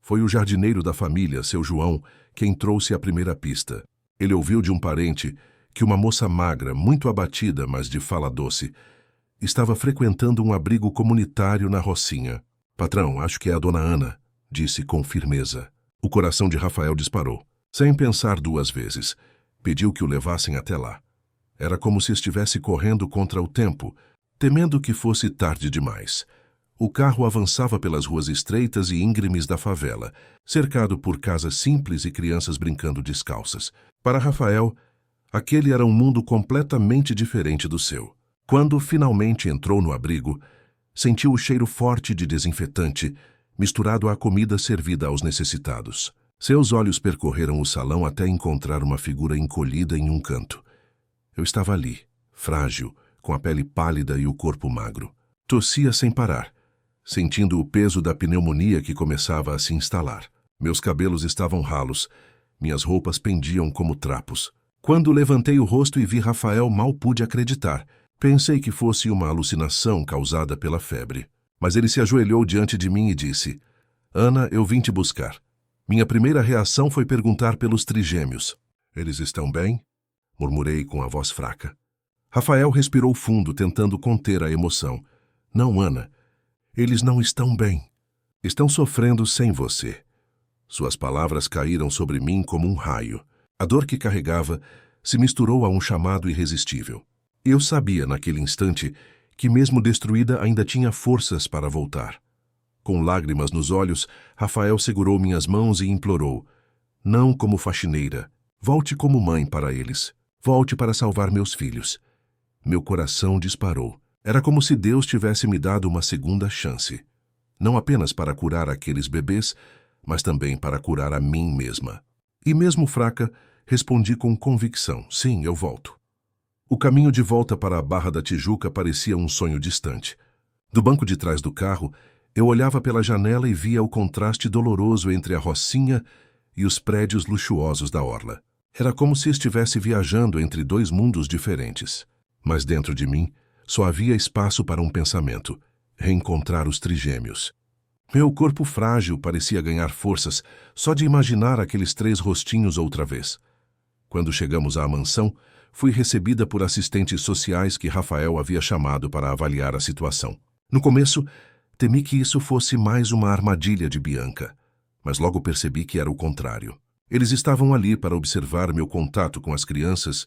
Foi o jardineiro da família, seu João, quem trouxe a primeira pista. Ele ouviu de um parente que uma moça magra, muito abatida, mas de fala doce, estava frequentando um abrigo comunitário na rocinha. Patrão, acho que é a dona Ana, disse com firmeza. O coração de Rafael disparou. Sem pensar duas vezes, pediu que o levassem até lá. Era como se estivesse correndo contra o tempo, temendo que fosse tarde demais. O carro avançava pelas ruas estreitas e íngremes da favela, cercado por casas simples e crianças brincando descalças. Para Rafael, aquele era um mundo completamente diferente do seu. Quando finalmente entrou no abrigo, sentiu o cheiro forte de desinfetante, misturado à comida servida aos necessitados. Seus olhos percorreram o salão até encontrar uma figura encolhida em um canto. Eu estava ali, frágil, com a pele pálida e o corpo magro. Tossia sem parar, sentindo o peso da pneumonia que começava a se instalar. Meus cabelos estavam ralos, minhas roupas pendiam como trapos. Quando levantei o rosto e vi Rafael, mal pude acreditar. Pensei que fosse uma alucinação causada pela febre. Mas ele se ajoelhou diante de mim e disse: Ana, eu vim te buscar. Minha primeira reação foi perguntar pelos trigêmeos. Eles estão bem? Murmurei com a voz fraca. Rafael respirou fundo, tentando conter a emoção. Não, Ana. Eles não estão bem. Estão sofrendo sem você. Suas palavras caíram sobre mim como um raio. A dor que carregava se misturou a um chamado irresistível. Eu sabia, naquele instante, que mesmo destruída ainda tinha forças para voltar. Com lágrimas nos olhos, Rafael segurou minhas mãos e implorou: não como faxineira, volte como mãe para eles. Volte para salvar meus filhos. Meu coração disparou. Era como se Deus tivesse me dado uma segunda chance. Não apenas para curar aqueles bebês, mas também para curar a mim mesma. E mesmo fraca, respondi com convicção: sim, eu volto. O caminho de volta para a Barra da Tijuca parecia um sonho distante. Do banco de trás do carro, eu olhava pela janela e via o contraste doloroso entre a rocinha e os prédios luxuosos da orla. Era como se estivesse viajando entre dois mundos diferentes. Mas dentro de mim, só havia espaço para um pensamento: reencontrar os trigêmeos. Meu corpo frágil parecia ganhar forças só de imaginar aqueles 3 rostinhos outra vez. Quando chegamos à mansão, fui recebida por assistentes sociais que Rafael havia chamado para avaliar a situação. No começo, temi que isso fosse mais uma armadilha de Bianca, mas logo percebi que era o contrário. Eles estavam ali para observar meu contato com as crianças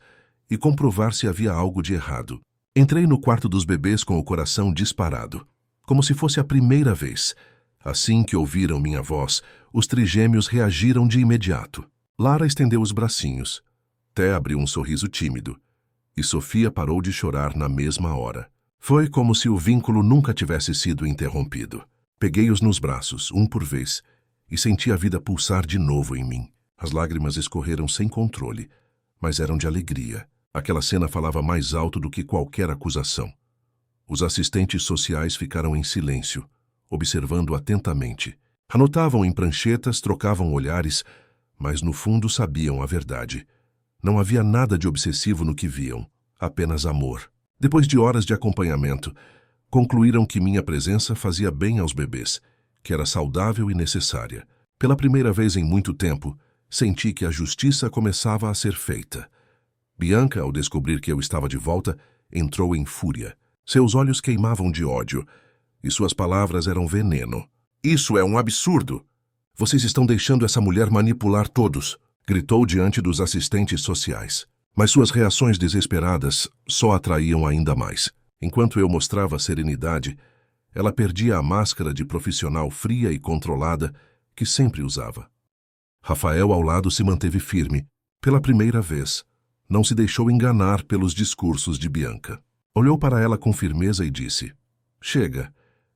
e comprovar se havia algo de errado. Entrei no quarto dos bebês com o coração disparado, como se fosse a primeira vez. Assim que ouviram minha voz, os trigêmeos reagiram de imediato. Lara estendeu os bracinhos. Té abriu um sorriso tímido. E Sofia parou de chorar na mesma hora. Foi como se o vínculo nunca tivesse sido interrompido. Peguei-os nos braços, um por vez, e senti a vida pulsar de novo em mim. As lágrimas escorreram sem controle, mas eram de alegria. Aquela cena falava mais alto do que qualquer acusação. Os assistentes sociais ficaram em silêncio, observando atentamente. Anotavam em pranchetas, trocavam olhares, mas no fundo sabiam a verdade. Não havia nada de obsessivo no que viam, apenas amor. Depois de horas de acompanhamento, concluíram que minha presença fazia bem aos bebês, que era saudável e necessária. Pela primeira vez em muito tempo, senti que a justiça começava a ser feita. Bianca, ao descobrir que eu estava de volta, entrou em fúria. Seus olhos queimavam de ódio, e suas palavras eram veneno. "Isso é um absurdo! Vocês estão deixando essa mulher manipular todos!" gritou diante dos assistentes sociais. Mas suas reações desesperadas só atraíam ainda mais. Enquanto eu mostrava serenidade, ela perdia a máscara de profissional fria e controlada que sempre usava. Rafael, ao lado, se manteve firme. Pela primeira vez, não se deixou enganar pelos discursos de Bianca. Olhou para ela com firmeza e disse: "Chega,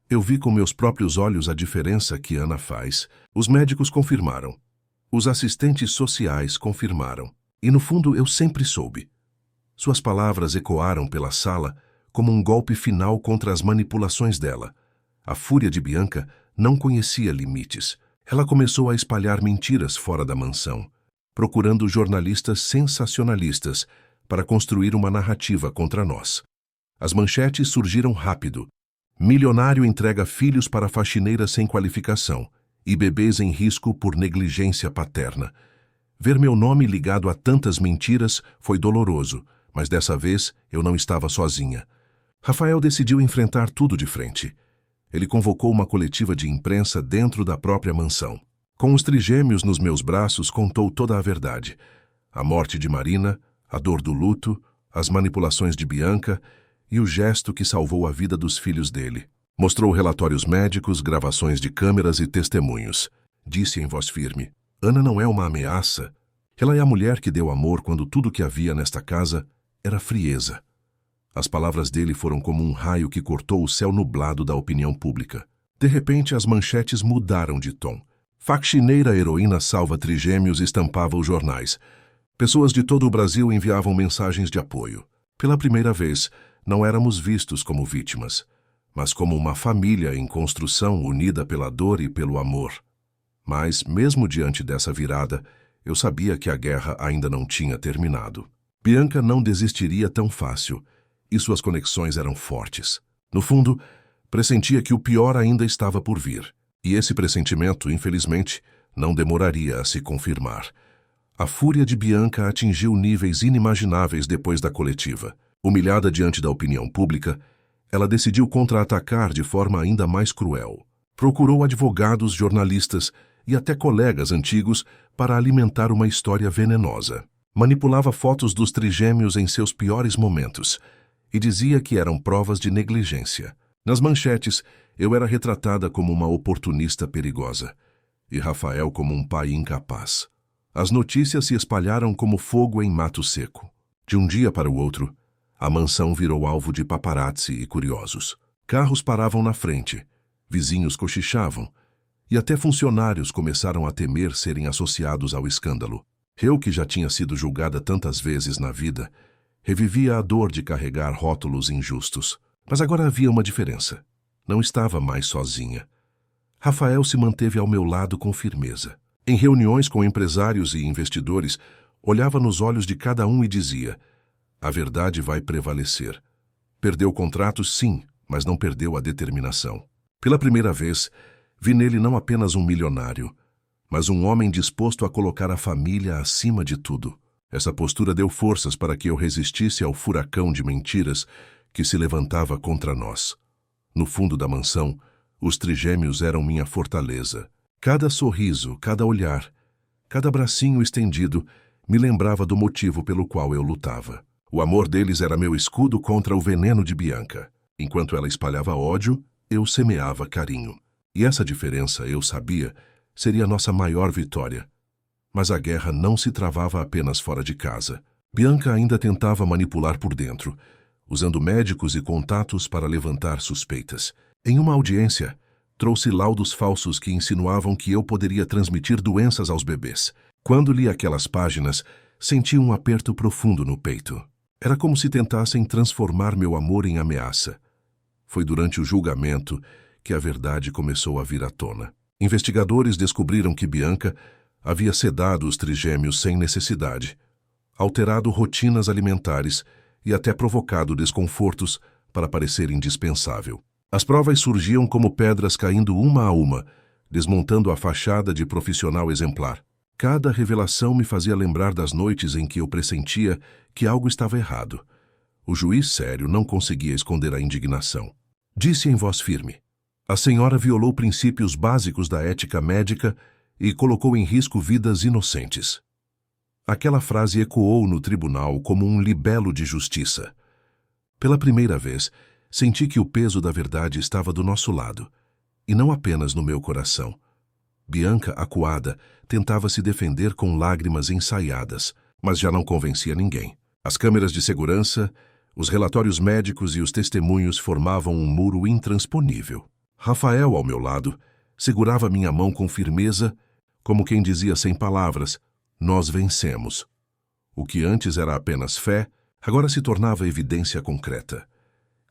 eu vi com meus próprios olhos a diferença que Ana faz." Os médicos confirmaram. Os assistentes sociais confirmaram. E no fundo eu sempre soube. Suas palavras ecoaram pela sala como um golpe final contra as manipulações dela. A fúria de Bianca não conhecia limites. Ela começou a espalhar mentiras fora da mansão, procurando jornalistas sensacionalistas para construir uma narrativa contra nós. As manchetes surgiram rápido. Milionário entrega filhos para faxineira sem qualificação e bebês em risco por negligência paterna. Ver meu nome ligado a tantas mentiras foi doloroso, mas dessa vez eu não estava sozinha. Rafael decidiu enfrentar tudo de frente. Ele convocou uma coletiva de imprensa dentro da própria mansão. Com os trigêmeos nos meus braços, contou toda a verdade. A morte de Marina, a dor do luto, as manipulações de Bianca e o gesto que salvou a vida dos filhos dele. Mostrou relatórios médicos, gravações de câmeras e testemunhos. Disse em voz firme: "Ana não é uma ameaça. Ela é a mulher que deu amor quando tudo que havia nesta casa era frieza." As palavras dele foram como um raio que cortou o céu nublado da opinião pública. De repente, as manchetes mudaram de tom. "Faxineira heroína salva trigêmeos" estampava os jornais. Pessoas de todo o Brasil enviavam mensagens de apoio. Pela primeira vez, não éramos vistos como vítimas, mas como uma família em construção unida pela dor e pelo amor. Mas, mesmo diante dessa virada, eu sabia que a guerra ainda não tinha terminado. Bianca não desistiria tão fácil, e suas conexões eram fortes. No fundo, pressentia que o pior ainda estava por vir. E esse pressentimento, infelizmente, não demoraria a se confirmar. A fúria de Bianca atingiu níveis inimagináveis depois da coletiva. Humilhada diante da opinião pública, ela decidiu contra-atacar de forma ainda mais cruel. Procurou advogados, jornalistas e até colegas antigos para alimentar uma história venenosa. Manipulava fotos dos trigêmeos em seus piores momentos e dizia que eram provas de negligência. Nas manchetes, eu era retratada como uma oportunista perigosa e Rafael como um pai incapaz. As notícias se espalharam como fogo em mato seco. De um dia para o outro, a mansão virou alvo de paparazzi e curiosos. Carros paravam na frente, vizinhos cochichavam, e até funcionários começaram a temer serem associados ao escândalo. Eu, que já tinha sido julgada tantas vezes na vida, revivia a dor de carregar rótulos injustos. Mas agora havia uma diferença. Não estava mais sozinha. Rafael se manteve ao meu lado com firmeza. Em reuniões com empresários e investidores, olhava nos olhos de cada um e dizia: a verdade vai prevalecer. Perdeu contratos, sim, mas não perdeu a determinação. Pela primeira vez, vi nele não apenas um milionário, mas um homem disposto a colocar a família acima de tudo. Essa postura deu forças para que eu resistisse ao furacão de mentiras que se levantava contra nós. No fundo da mansão, os trigêmeos eram minha fortaleza. Cada sorriso, cada olhar, cada bracinho estendido me lembrava do motivo pelo qual eu lutava. O amor deles era meu escudo contra o veneno de Bianca. Enquanto ela espalhava ódio, eu semeava carinho. E essa diferença, eu sabia, seria nossa maior vitória. Mas a guerra não se travava apenas fora de casa. Bianca ainda tentava manipular por dentro, usando médicos e contatos para levantar suspeitas. Em uma audiência, trouxe laudos falsos que insinuavam que eu poderia transmitir doenças aos bebês. Quando li aquelas páginas, senti um aperto profundo no peito. Era como se tentassem transformar meu amor em ameaça. Foi durante o julgamento que a verdade começou a vir à tona. Investigadores descobriram que Bianca havia sedado os trigêmeos sem necessidade, alterado rotinas alimentares e até provocado desconfortos para parecer indispensável. As provas surgiam como pedras caindo uma a uma, desmontando a fachada de profissional exemplar. Cada revelação me fazia lembrar das noites em que eu pressentia que algo estava errado. O juiz sério não conseguia esconder a indignação. Disse em voz firme: a senhora violou princípios básicos da ética médica e colocou em risco vidas inocentes. Aquela frase ecoou no tribunal como um libelo de justiça. Pela primeira vez, senti que o peso da verdade estava do nosso lado, e não apenas no meu coração. Bianca, acuada, tentava se defender com lágrimas ensaiadas, mas já não convencia ninguém. As câmeras de segurança, os relatórios médicos e os testemunhos formavam um muro intransponível. Rafael, ao meu lado, segurava minha mão com firmeza, como quem dizia sem palavras: nós vencemos. O que antes era apenas fé, agora se tornava evidência concreta.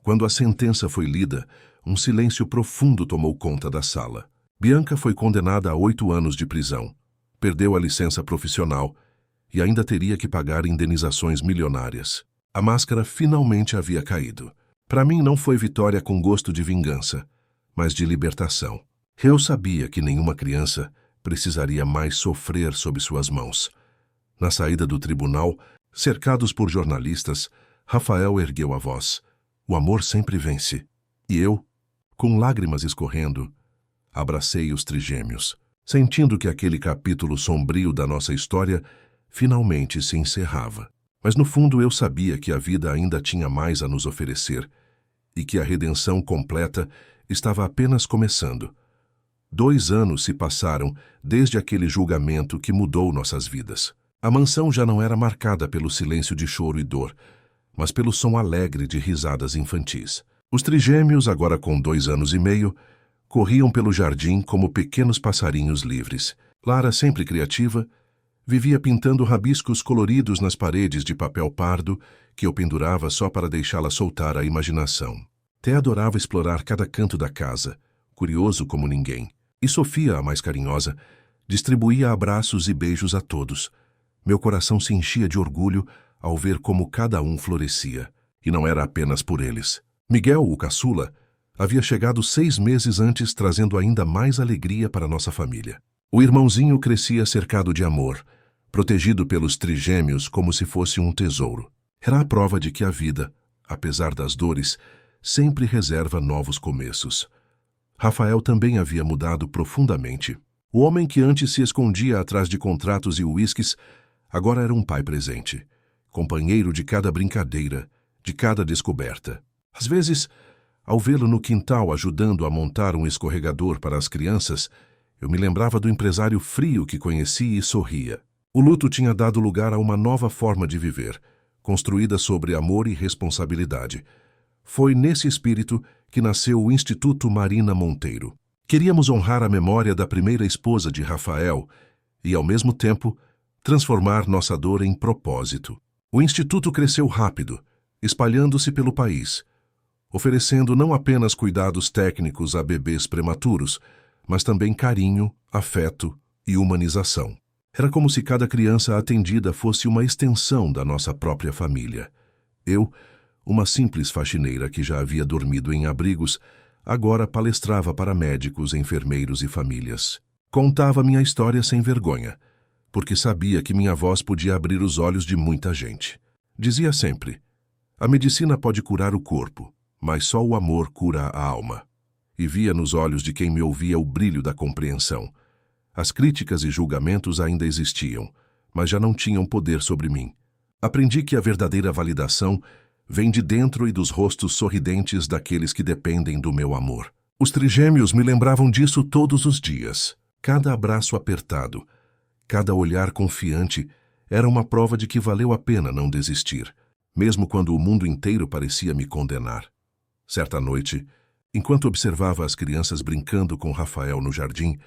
Quando a sentença foi lida, um silêncio profundo tomou conta da sala. Bianca foi condenada a 8 anos de prisão, perdeu a licença profissional e ainda teria que pagar indenizações milionárias. A máscara finalmente havia caído. Para mim não foi vitória com gosto de vingança, mas de libertação. Eu sabia que nenhuma criança precisaria mais sofrer sob suas mãos. Na saída do tribunal, cercados por jornalistas, Rafael ergueu a voz: o amor sempre vence. E eu, com lágrimas escorrendo, abracei os trigêmeos, sentindo que aquele capítulo sombrio da nossa história finalmente se encerrava. Mas no fundo eu sabia que a vida ainda tinha mais a nos oferecer e que a redenção completa estava apenas começando. 2 anos se passaram desde aquele julgamento que mudou nossas vidas. A mansão já não era marcada pelo silêncio de choro e dor, mas pelo som alegre de risadas infantis. Os trigêmeos, agora com 2 anos e meio, corriam pelo jardim como pequenos passarinhos livres. Lara, sempre criativa, vivia pintando rabiscos coloridos nas paredes de papel pardo que eu pendurava só para deixá-la soltar a imaginação. Té adorava explorar cada canto da casa, curioso como ninguém. E Sofia, a mais carinhosa, distribuía abraços e beijos a todos. Meu coração se enchia de orgulho ao ver como cada um florescia. E não era apenas por eles. Miguel, o caçula, havia chegado 6 meses antes, trazendo ainda mais alegria para nossa família. O irmãozinho crescia cercado de amor, protegido pelos trigêmeos como se fosse um tesouro. Era a prova de que a vida, apesar das dores, sempre reserva novos começos. Rafael também havia mudado profundamente. O homem que antes se escondia atrás de contratos e uísques, agora era um pai presente, companheiro de cada brincadeira, de cada descoberta. Às vezes, ao vê-lo no quintal ajudando a montar um escorregador para as crianças, eu me lembrava do empresário frio que conheci e sorria. O luto tinha dado lugar a uma nova forma de viver, construída sobre amor e responsabilidade. Foi nesse espírito que nasceu o Instituto Marina Monteiro. Queríamos honrar a memória da primeira esposa de Rafael e, ao mesmo tempo, transformar nossa dor em propósito. O Instituto cresceu rápido, espalhando-se pelo país, oferecendo não apenas cuidados técnicos a bebês prematuros, mas também carinho, afeto e humanização. Era como se cada criança atendida fosse uma extensão da nossa própria família. Eu, uma simples faxineira que já havia dormido em abrigos, agora palestrava para médicos, enfermeiros e famílias. Contava minha história sem vergonha, porque sabia que minha voz podia abrir os olhos de muita gente. Dizia sempre: a medicina pode curar o corpo, mas só o amor cura a alma. E via nos olhos de quem me ouvia o brilho da compreensão. As críticas e julgamentos ainda existiam, mas já não tinham poder sobre mim. Aprendi que a verdadeira validação vem de dentro e dos rostos sorridentes daqueles que dependem do meu amor. Os trigêmeos me lembravam disso todos os dias. Cada abraço apertado, cada olhar confiante era uma prova de que valeu a pena não desistir, mesmo quando o mundo inteiro parecia me condenar. Certa noite, enquanto observava as crianças brincando com Rafael no jardim,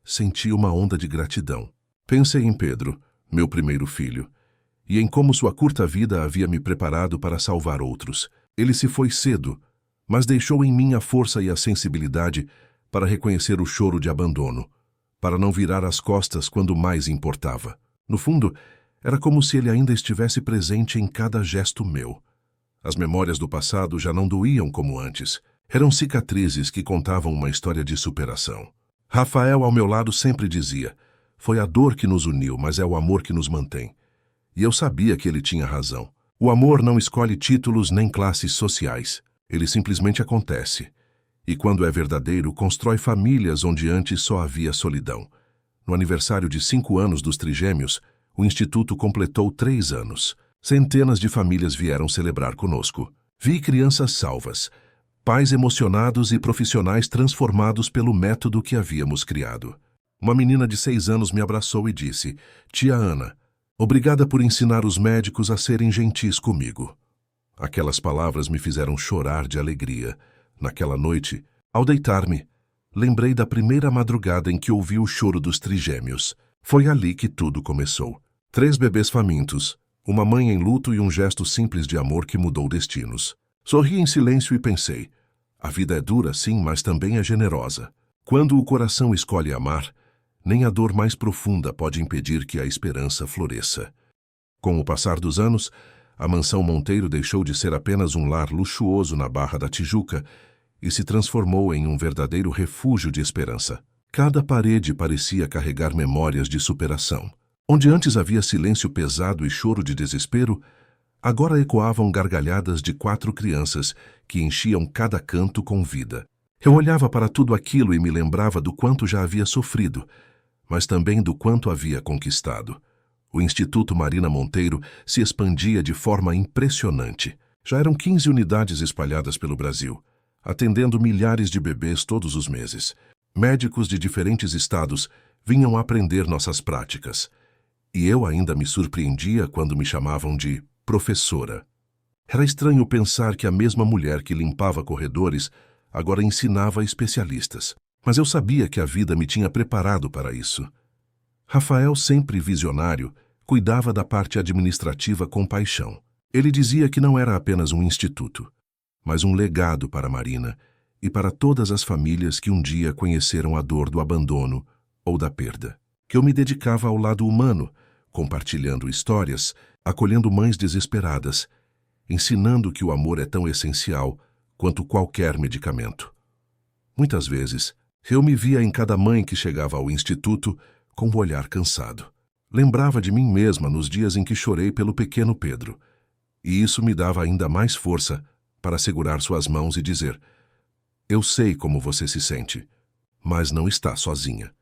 senti uma onda de gratidão. Pensei em Pedro, meu primeiro filho, e em como sua curta vida havia me preparado para salvar outros. Ele se foi cedo, mas deixou em mim a força e a sensibilidade para reconhecer o choro de abandono, para não virar as costas quando mais importava. No fundo, era como se ele ainda estivesse presente em cada gesto meu. As memórias do passado já não doíam como antes. Eram cicatrizes que contavam uma história de superação. Rafael, ao meu lado, sempre dizia: foi a dor que nos uniu, mas é o amor que nos mantém. E eu sabia que ele tinha razão. O amor não escolhe títulos nem classes sociais. Ele simplesmente acontece. E quando é verdadeiro, constrói famílias onde antes só havia solidão. No aniversário de 5 anos dos trigêmeos, o Instituto completou 3 anos. Centenas de famílias vieram celebrar conosco. Vi crianças salvas, pais emocionados e profissionais transformados pelo método que havíamos criado. Uma menina de 6 anos me abraçou e disse: Tia Ana, obrigada por ensinar os médicos a serem gentis comigo. Aquelas palavras me fizeram chorar de alegria. Naquela noite, ao deitar-me, lembrei da primeira madrugada em que ouvi o choro dos trigêmeos. Foi ali que tudo começou. 3 bebês famintos, uma mãe em luto e um gesto simples de amor que mudou destinos. Sorri em silêncio e pensei: a vida é dura, sim, mas também é generosa. Quando o coração escolhe amar, nem a dor mais profunda pode impedir que a esperança floresça. Com o passar dos anos, a mansão Monteiro deixou de ser apenas um lar luxuoso na Barra da Tijuca e se transformou em um verdadeiro refúgio de esperança. Cada parede parecia carregar memórias de superação. Onde antes havia silêncio pesado e choro de desespero, agora ecoavam gargalhadas de 4 crianças que enchiam cada canto com vida. Eu olhava para tudo aquilo e me lembrava do quanto já havia sofrido, mas também do quanto havia conquistado. O Instituto Marina Monteiro se expandia de forma impressionante. Já eram 15 unidades espalhadas pelo Brasil, atendendo milhares de bebês todos os meses. Médicos de diferentes estados vinham aprender nossas práticas. E eu ainda me surpreendia quando me chamavam de professora. Era estranho pensar que a mesma mulher que limpava corredores agora ensinava especialistas. Mas eu sabia que a vida me tinha preparado para isso. Rafael, sempre visionário, cuidava da parte administrativa com paixão. Ele dizia que não era apenas um instituto, mas um legado para Marina e para todas as famílias que um dia conheceram a dor do abandono ou da perda. Que eu me dedicava ao lado humano, compartilhando histórias, acolhendo mães desesperadas, ensinando que o amor é tão essencial quanto qualquer medicamento. Muitas vezes, eu me via em cada mãe que chegava ao instituto com o olhar cansado. Lembrava de mim mesma nos dias em que chorei pelo pequeno Pedro, e isso me dava ainda mais força para segurar suas mãos e dizer: eu sei como você se sente, mas não está sozinha.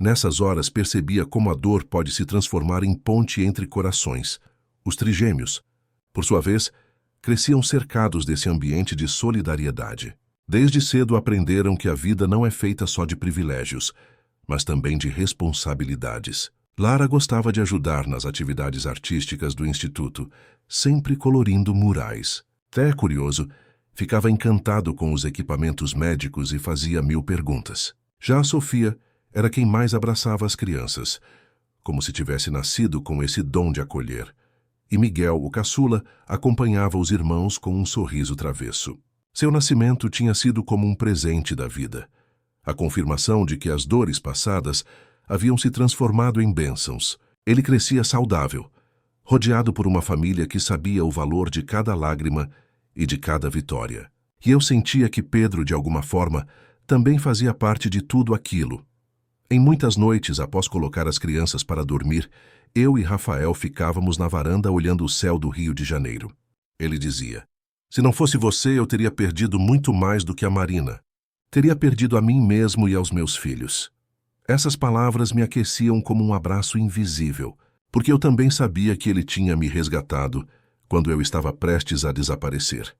Nessas horas percebia como a dor pode se transformar em ponte entre corações. Os trigêmeos, por sua vez, cresciam cercados desse ambiente de solidariedade. Desde cedo aprenderam que a vida não é feita só de privilégios, mas também de responsabilidades. Lara gostava de ajudar nas atividades artísticas do instituto, sempre colorindo murais. Té, curioso, ficava encantado com os equipamentos médicos e fazia 1000 perguntas. Já a Sofia era quem mais abraçava as crianças, como se tivesse nascido com esse dom de acolher. E Miguel, o caçula, acompanhava os irmãos com um sorriso travesso. Seu nascimento tinha sido como um presente da vida, a confirmação de que as dores passadas haviam se transformado em bênçãos. Ele crescia saudável, rodeado por uma família que sabia o valor de cada lágrima e de cada vitória. E eu sentia que Pedro, de alguma forma, também fazia parte de tudo aquilo. Em muitas noites, após colocar as crianças para dormir, eu e Rafael ficávamos na varanda olhando o céu do Rio de Janeiro. Ele dizia: "Se não fosse você, eu teria perdido muito mais do que a Marina. Teria perdido a mim mesmo e aos meus filhos." Essas palavras me aqueciam como um abraço invisível, porque eu também sabia que ele tinha me resgatado quando eu estava prestes a desaparecer.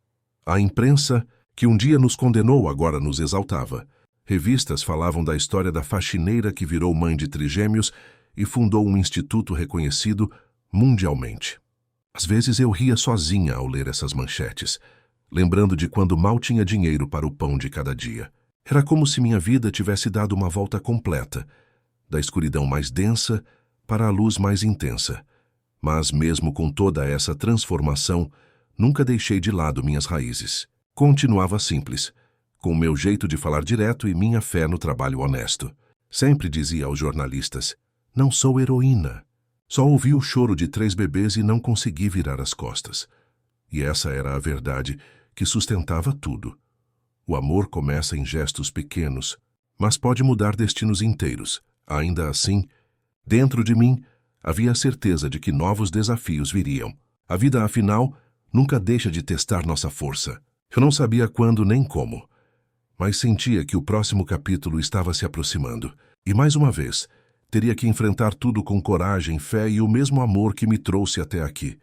A imprensa, que um dia nos condenou, agora nos exaltava. Revistas falavam da história da faxineira que virou mãe de trigêmeos e fundou um instituto reconhecido mundialmente. Às vezes eu ria sozinha ao ler essas manchetes, lembrando de quando mal tinha dinheiro para o pão de cada dia. Era como se minha vida tivesse dado uma volta completa, da escuridão mais densa para a luz mais intensa. Mas mesmo com toda essa transformação, nunca deixei de lado minhas raízes. Continuava simples, com o meu jeito de falar direto e minha fé no trabalho honesto. Sempre dizia aos jornalistas: "Não sou heroína. Só ouvi o choro de 3 bebês e não consegui virar as costas." E essa era a verdade que sustentava tudo. O amor começa em gestos pequenos, mas pode mudar destinos inteiros. Ainda assim, dentro de mim, havia a certeza de que novos desafios viriam. A vida, afinal, nunca deixa de testar nossa força. Eu não sabia quando nem como, mas sentia que o próximo capítulo estava se aproximando. E mais uma vez, teria que enfrentar tudo com coragem, fé e o mesmo amor que me trouxe até aqui.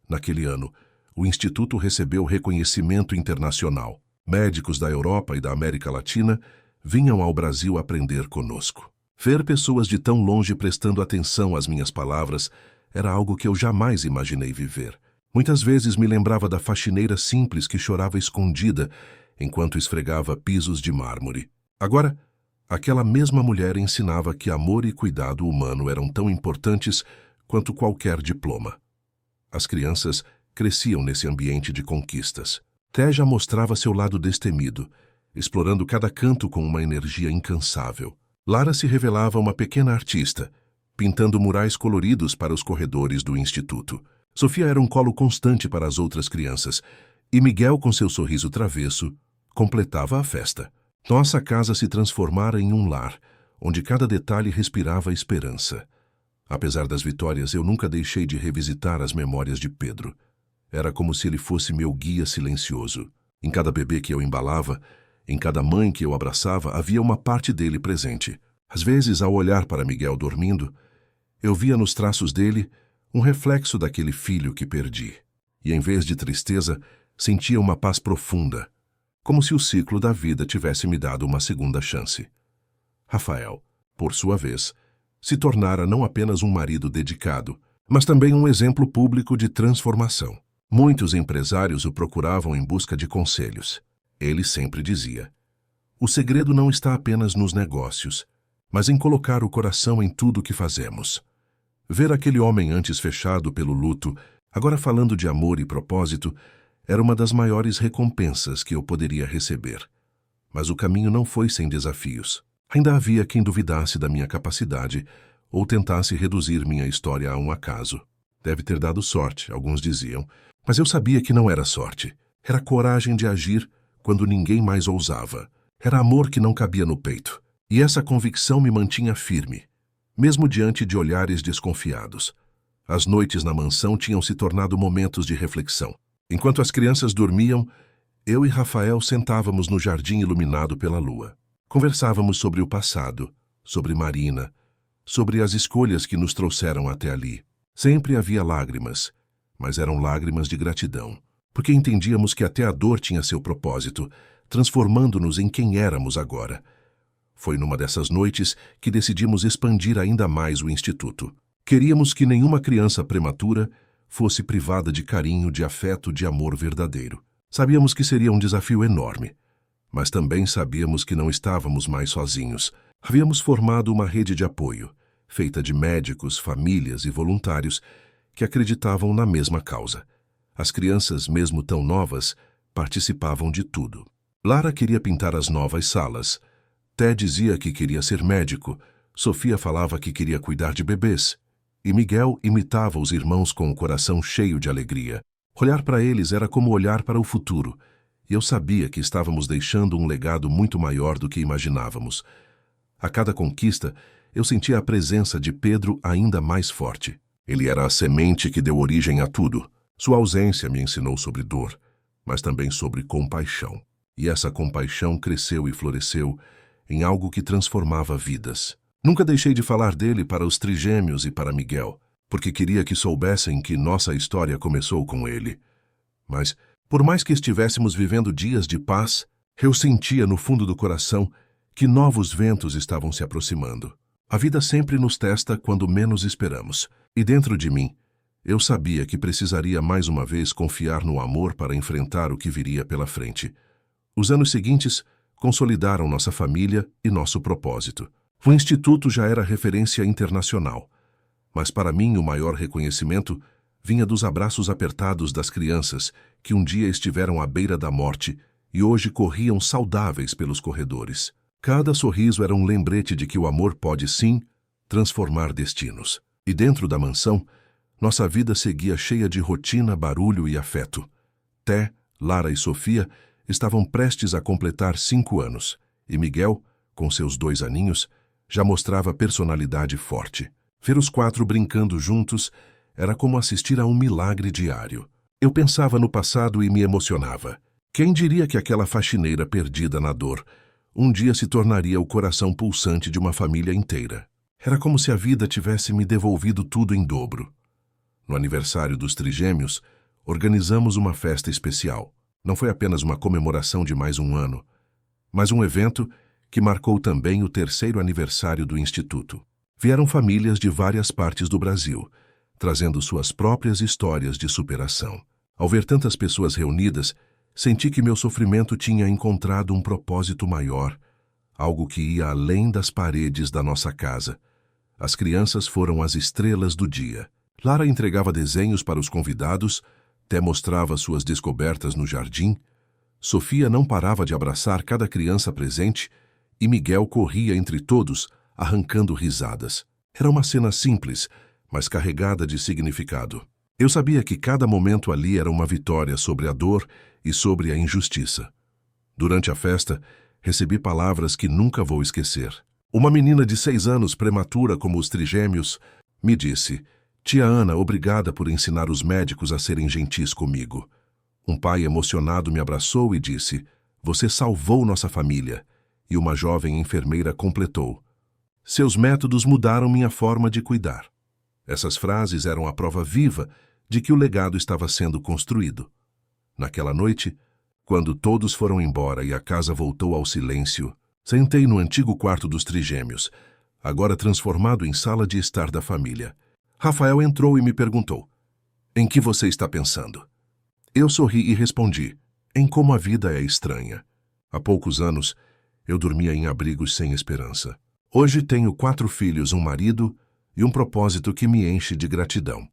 Naquele ano, o Instituto recebeu reconhecimento internacional. Médicos da Europa e da América Latina vinham ao Brasil aprender conosco. Ver pessoas de tão longe prestando atenção às minhas palavras era algo que eu jamais imaginei viver. Muitas vezes me lembrava da faxineira simples que chorava escondida enquanto esfregava pisos de mármore. Agora, aquela mesma mulher ensinava que amor e cuidado humano eram tão importantes quanto qualquer diploma. As crianças cresciam nesse ambiente de conquistas. Té já mostrava seu lado destemido, explorando cada canto com uma energia incansável. Lara se revelava uma pequena artista, pintando murais coloridos para os corredores do instituto. Sofia era um colo constante para as outras crianças, e Miguel, com seu sorriso travesso, completava a festa. Nossa casa se transformara em um lar, onde cada detalhe respirava esperança. Apesar das vitórias, eu nunca deixei de revisitar as memórias de Pedro. Era como se ele fosse meu guia silencioso. Em cada bebê que eu embalava, em cada mãe que eu abraçava, havia uma parte dele presente. Às vezes, ao olhar para Miguel dormindo, eu via nos traços dele um reflexo daquele filho que perdi. E em vez de tristeza, sentia uma paz profunda, como se o ciclo da vida tivesse me dado uma segunda chance. Rafael, por sua vez, se tornara não apenas um marido dedicado, mas também um exemplo público de transformação. Muitos empresários o procuravam em busca de conselhos. Ele sempre dizia: "O segredo não está apenas nos negócios, mas em colocar o coração em tudo o que fazemos." Ver aquele homem antes fechado pelo luto, agora falando de amor e propósito, era uma das maiores recompensas que eu poderia receber. Mas o caminho não foi sem desafios. Ainda havia quem duvidasse da minha capacidade ou tentasse reduzir minha história a um acaso. Deve ter dado sorte, alguns diziam, mas eu sabia que não era sorte. Era coragem de agir quando ninguém mais ousava. Era amor que não cabia no peito. E essa convicção me mantinha firme, mesmo diante de olhares desconfiados. As noites na mansão tinham se tornado momentos de reflexão. Enquanto as crianças dormiam, eu e Rafael sentávamos no jardim iluminado pela lua. Conversávamos sobre o passado, sobre Marina, sobre as escolhas que nos trouxeram até ali. Sempre havia lágrimas, mas eram lágrimas de gratidão, porque entendíamos que até a dor tinha seu propósito, transformando-nos em quem éramos agora. Foi numa dessas noites que decidimos expandir ainda mais o Instituto. Queríamos que nenhuma criança prematura fosse privada de carinho, de afeto, de amor verdadeiro. Sabíamos que seria um desafio enorme, mas também sabíamos que não estávamos mais sozinhos. Havíamos formado uma rede de apoio, feita de médicos, famílias e voluntários que acreditavam na mesma causa. As crianças, mesmo tão novas, participavam de tudo. Lara queria pintar as novas salas. Té dizia que queria ser médico. Sofia falava que queria cuidar de bebês. E Miguel imitava os irmãos com o coração cheio de alegria. Olhar para eles era como olhar para o futuro. E eu sabia que estávamos deixando um legado muito maior do que imaginávamos. A cada conquista, eu sentia a presença de Pedro ainda mais forte. Ele era a semente que deu origem a tudo. Sua ausência me ensinou sobre dor, mas também sobre compaixão. E essa compaixão cresceu e floresceu em algo que transformava vidas. Nunca deixei de falar dele para os trigêmeos e para Miguel, porque queria que soubessem que nossa história começou com ele. Mas, por mais que estivéssemos vivendo dias de paz, eu sentia no fundo do coração que novos ventos estavam se aproximando. A vida sempre nos testa quando menos esperamos, e dentro de mim, eu sabia que precisaria mais uma vez confiar no amor para enfrentar o que viria pela frente. Os anos seguintes consolidaram nossa família e nosso propósito. O Instituto já era referência internacional, mas para mim o maior reconhecimento vinha dos abraços apertados das crianças que um dia estiveram à beira da morte e hoje corriam saudáveis pelos corredores. Cada sorriso era um lembrete de que o amor pode, sim, transformar destinos. E dentro da mansão, nossa vida seguia cheia de rotina, barulho e afeto. Té, Lara e Sofia estavam prestes a completar 5 anos, e Miguel, com seus 2 aninhos, já mostrava personalidade forte. Ver os 4 brincando juntos era como assistir a um milagre diário. Eu pensava no passado e me emocionava. Quem diria que aquela faxineira perdida na dor um dia se tornaria o coração pulsante de uma família inteira? Era como se a vida tivesse me devolvido tudo em dobro. No aniversário dos trigêmeos, organizamos uma festa especial. Não foi apenas uma comemoração de mais um ano, mas um evento que marcou também o 3º aniversário do Instituto. Vieram famílias de várias partes do Brasil, trazendo suas próprias histórias de superação. Ao ver tantas pessoas reunidas, senti que meu sofrimento tinha encontrado um propósito maior, algo que ia além das paredes da nossa casa. As crianças foram as estrelas do dia. Lara entregava desenhos para os convidados, Té mostrava suas descobertas no jardim, Sofia não parava de abraçar cada criança presente e Miguel corria entre todos, arrancando risadas. Era uma cena simples, mas carregada de significado. Eu sabia que cada momento ali era uma vitória sobre a dor e sobre a injustiça. Durante a festa, recebi palavras que nunca vou esquecer. Uma menina de 6 anos, prematura como os trigêmeos, me disse: "Tia Ana, obrigada por ensinar os médicos a serem gentis comigo." Um pai emocionado me abraçou e disse: "Você salvou nossa família." E uma jovem enfermeira completou: "Seus métodos mudaram minha forma de cuidar." Essas frases eram a prova viva de que o legado estava sendo construído. Naquela noite, quando todos foram embora e a casa voltou ao silêncio, sentei no antigo quarto dos trigêmeos, agora transformado em sala de estar da família. Rafael entrou e me perguntou: "Em que você está pensando?" Eu sorri e respondi: "Em como a vida é estranha. Há poucos anos, eu dormia em abrigos sem esperança. Hoje tenho 4 filhos, um marido e um propósito que me enche de gratidão."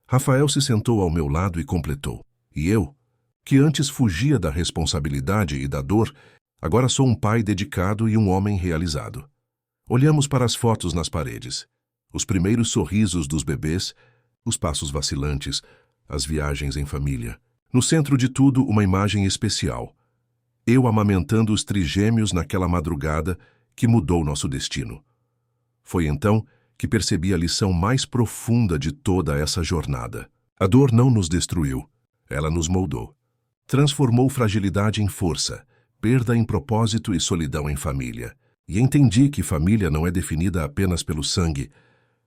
Rafael se sentou ao meu lado e completou: "E eu, que antes fugia da responsabilidade e da dor, agora sou um pai dedicado e um homem realizado." Olhamos para as fotos nas paredes. Os primeiros sorrisos dos bebês, os passos vacilantes, as viagens em família. No centro de tudo, uma imagem especial. Eu amamentando os trigêmeos naquela madrugada que mudou nosso destino. Foi então que percebi a lição mais profunda de toda essa jornada. A dor não nos destruiu, ela nos moldou. Transformou fragilidade em força, perda em propósito e solidão em família. E entendi que família não é definida apenas pelo sangue,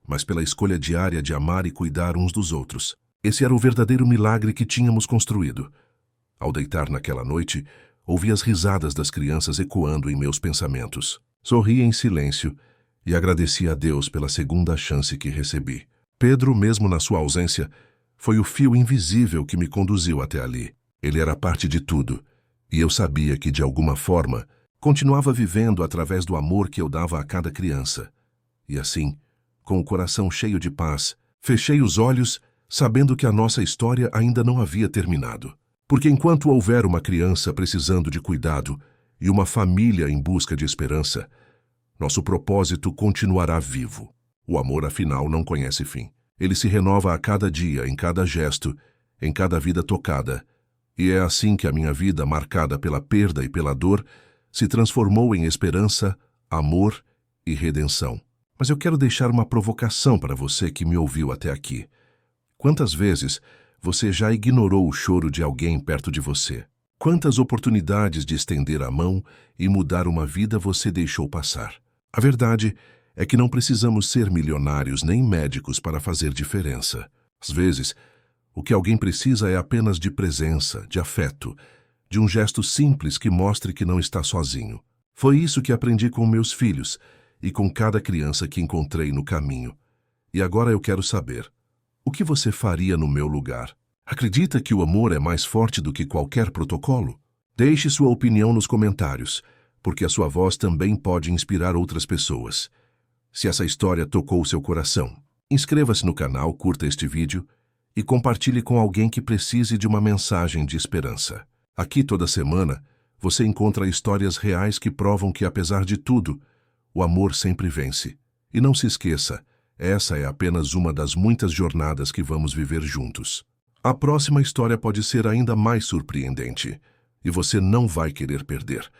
mas pela escolha diária de amar e cuidar uns dos outros. Esse era o verdadeiro milagre que tínhamos construído. Ao deitar naquela noite, ouvi as risadas das crianças ecoando em meus pensamentos. Sorri em silêncio e agradeci a Deus pela segunda chance que recebi. Pedro, mesmo na sua ausência, foi o fio invisível que me conduziu até ali. Ele era parte de tudo, e eu sabia que, de alguma forma, continuava vivendo através do amor que eu dava a cada criança. E assim, com o coração cheio de paz, fechei os olhos, sabendo que a nossa história ainda não havia terminado. Porque enquanto houver uma criança precisando de cuidado e uma família em busca de esperança, nosso propósito continuará vivo. O amor, afinal, não conhece fim. Ele se renova a cada dia, em cada gesto, em cada vida tocada. E é assim que a minha vida, marcada pela perda e pela dor, se transformou em esperança, amor e redenção. Mas eu quero deixar uma provocação para você que me ouviu até aqui. Quantas vezes você já ignorou o choro de alguém perto de você? Quantas oportunidades de estender a mão e mudar uma vida você deixou passar? A verdade é que não precisamos ser milionários nem médicos para fazer diferença. Às vezes, o que alguém precisa é apenas de presença, de afeto, de um gesto simples que mostre que não está sozinho. Foi isso que aprendi com meus filhos e com cada criança que encontrei no caminho. E agora eu quero saber: o que você faria no meu lugar? Acredita que o amor é mais forte do que qualquer protocolo? Deixe sua opinião nos comentários, porque a sua voz também pode inspirar outras pessoas. Se essa história tocou seu coração, inscreva-se no canal, curta este vídeo e compartilhe com alguém que precise de uma mensagem de esperança. Aqui toda semana você encontra histórias reais que provam que, apesar de tudo, o amor sempre vence. E não se esqueça, essa é apenas uma das muitas jornadas que vamos viver juntos. A próxima história pode ser ainda mais surpreendente, e você não vai querer perder.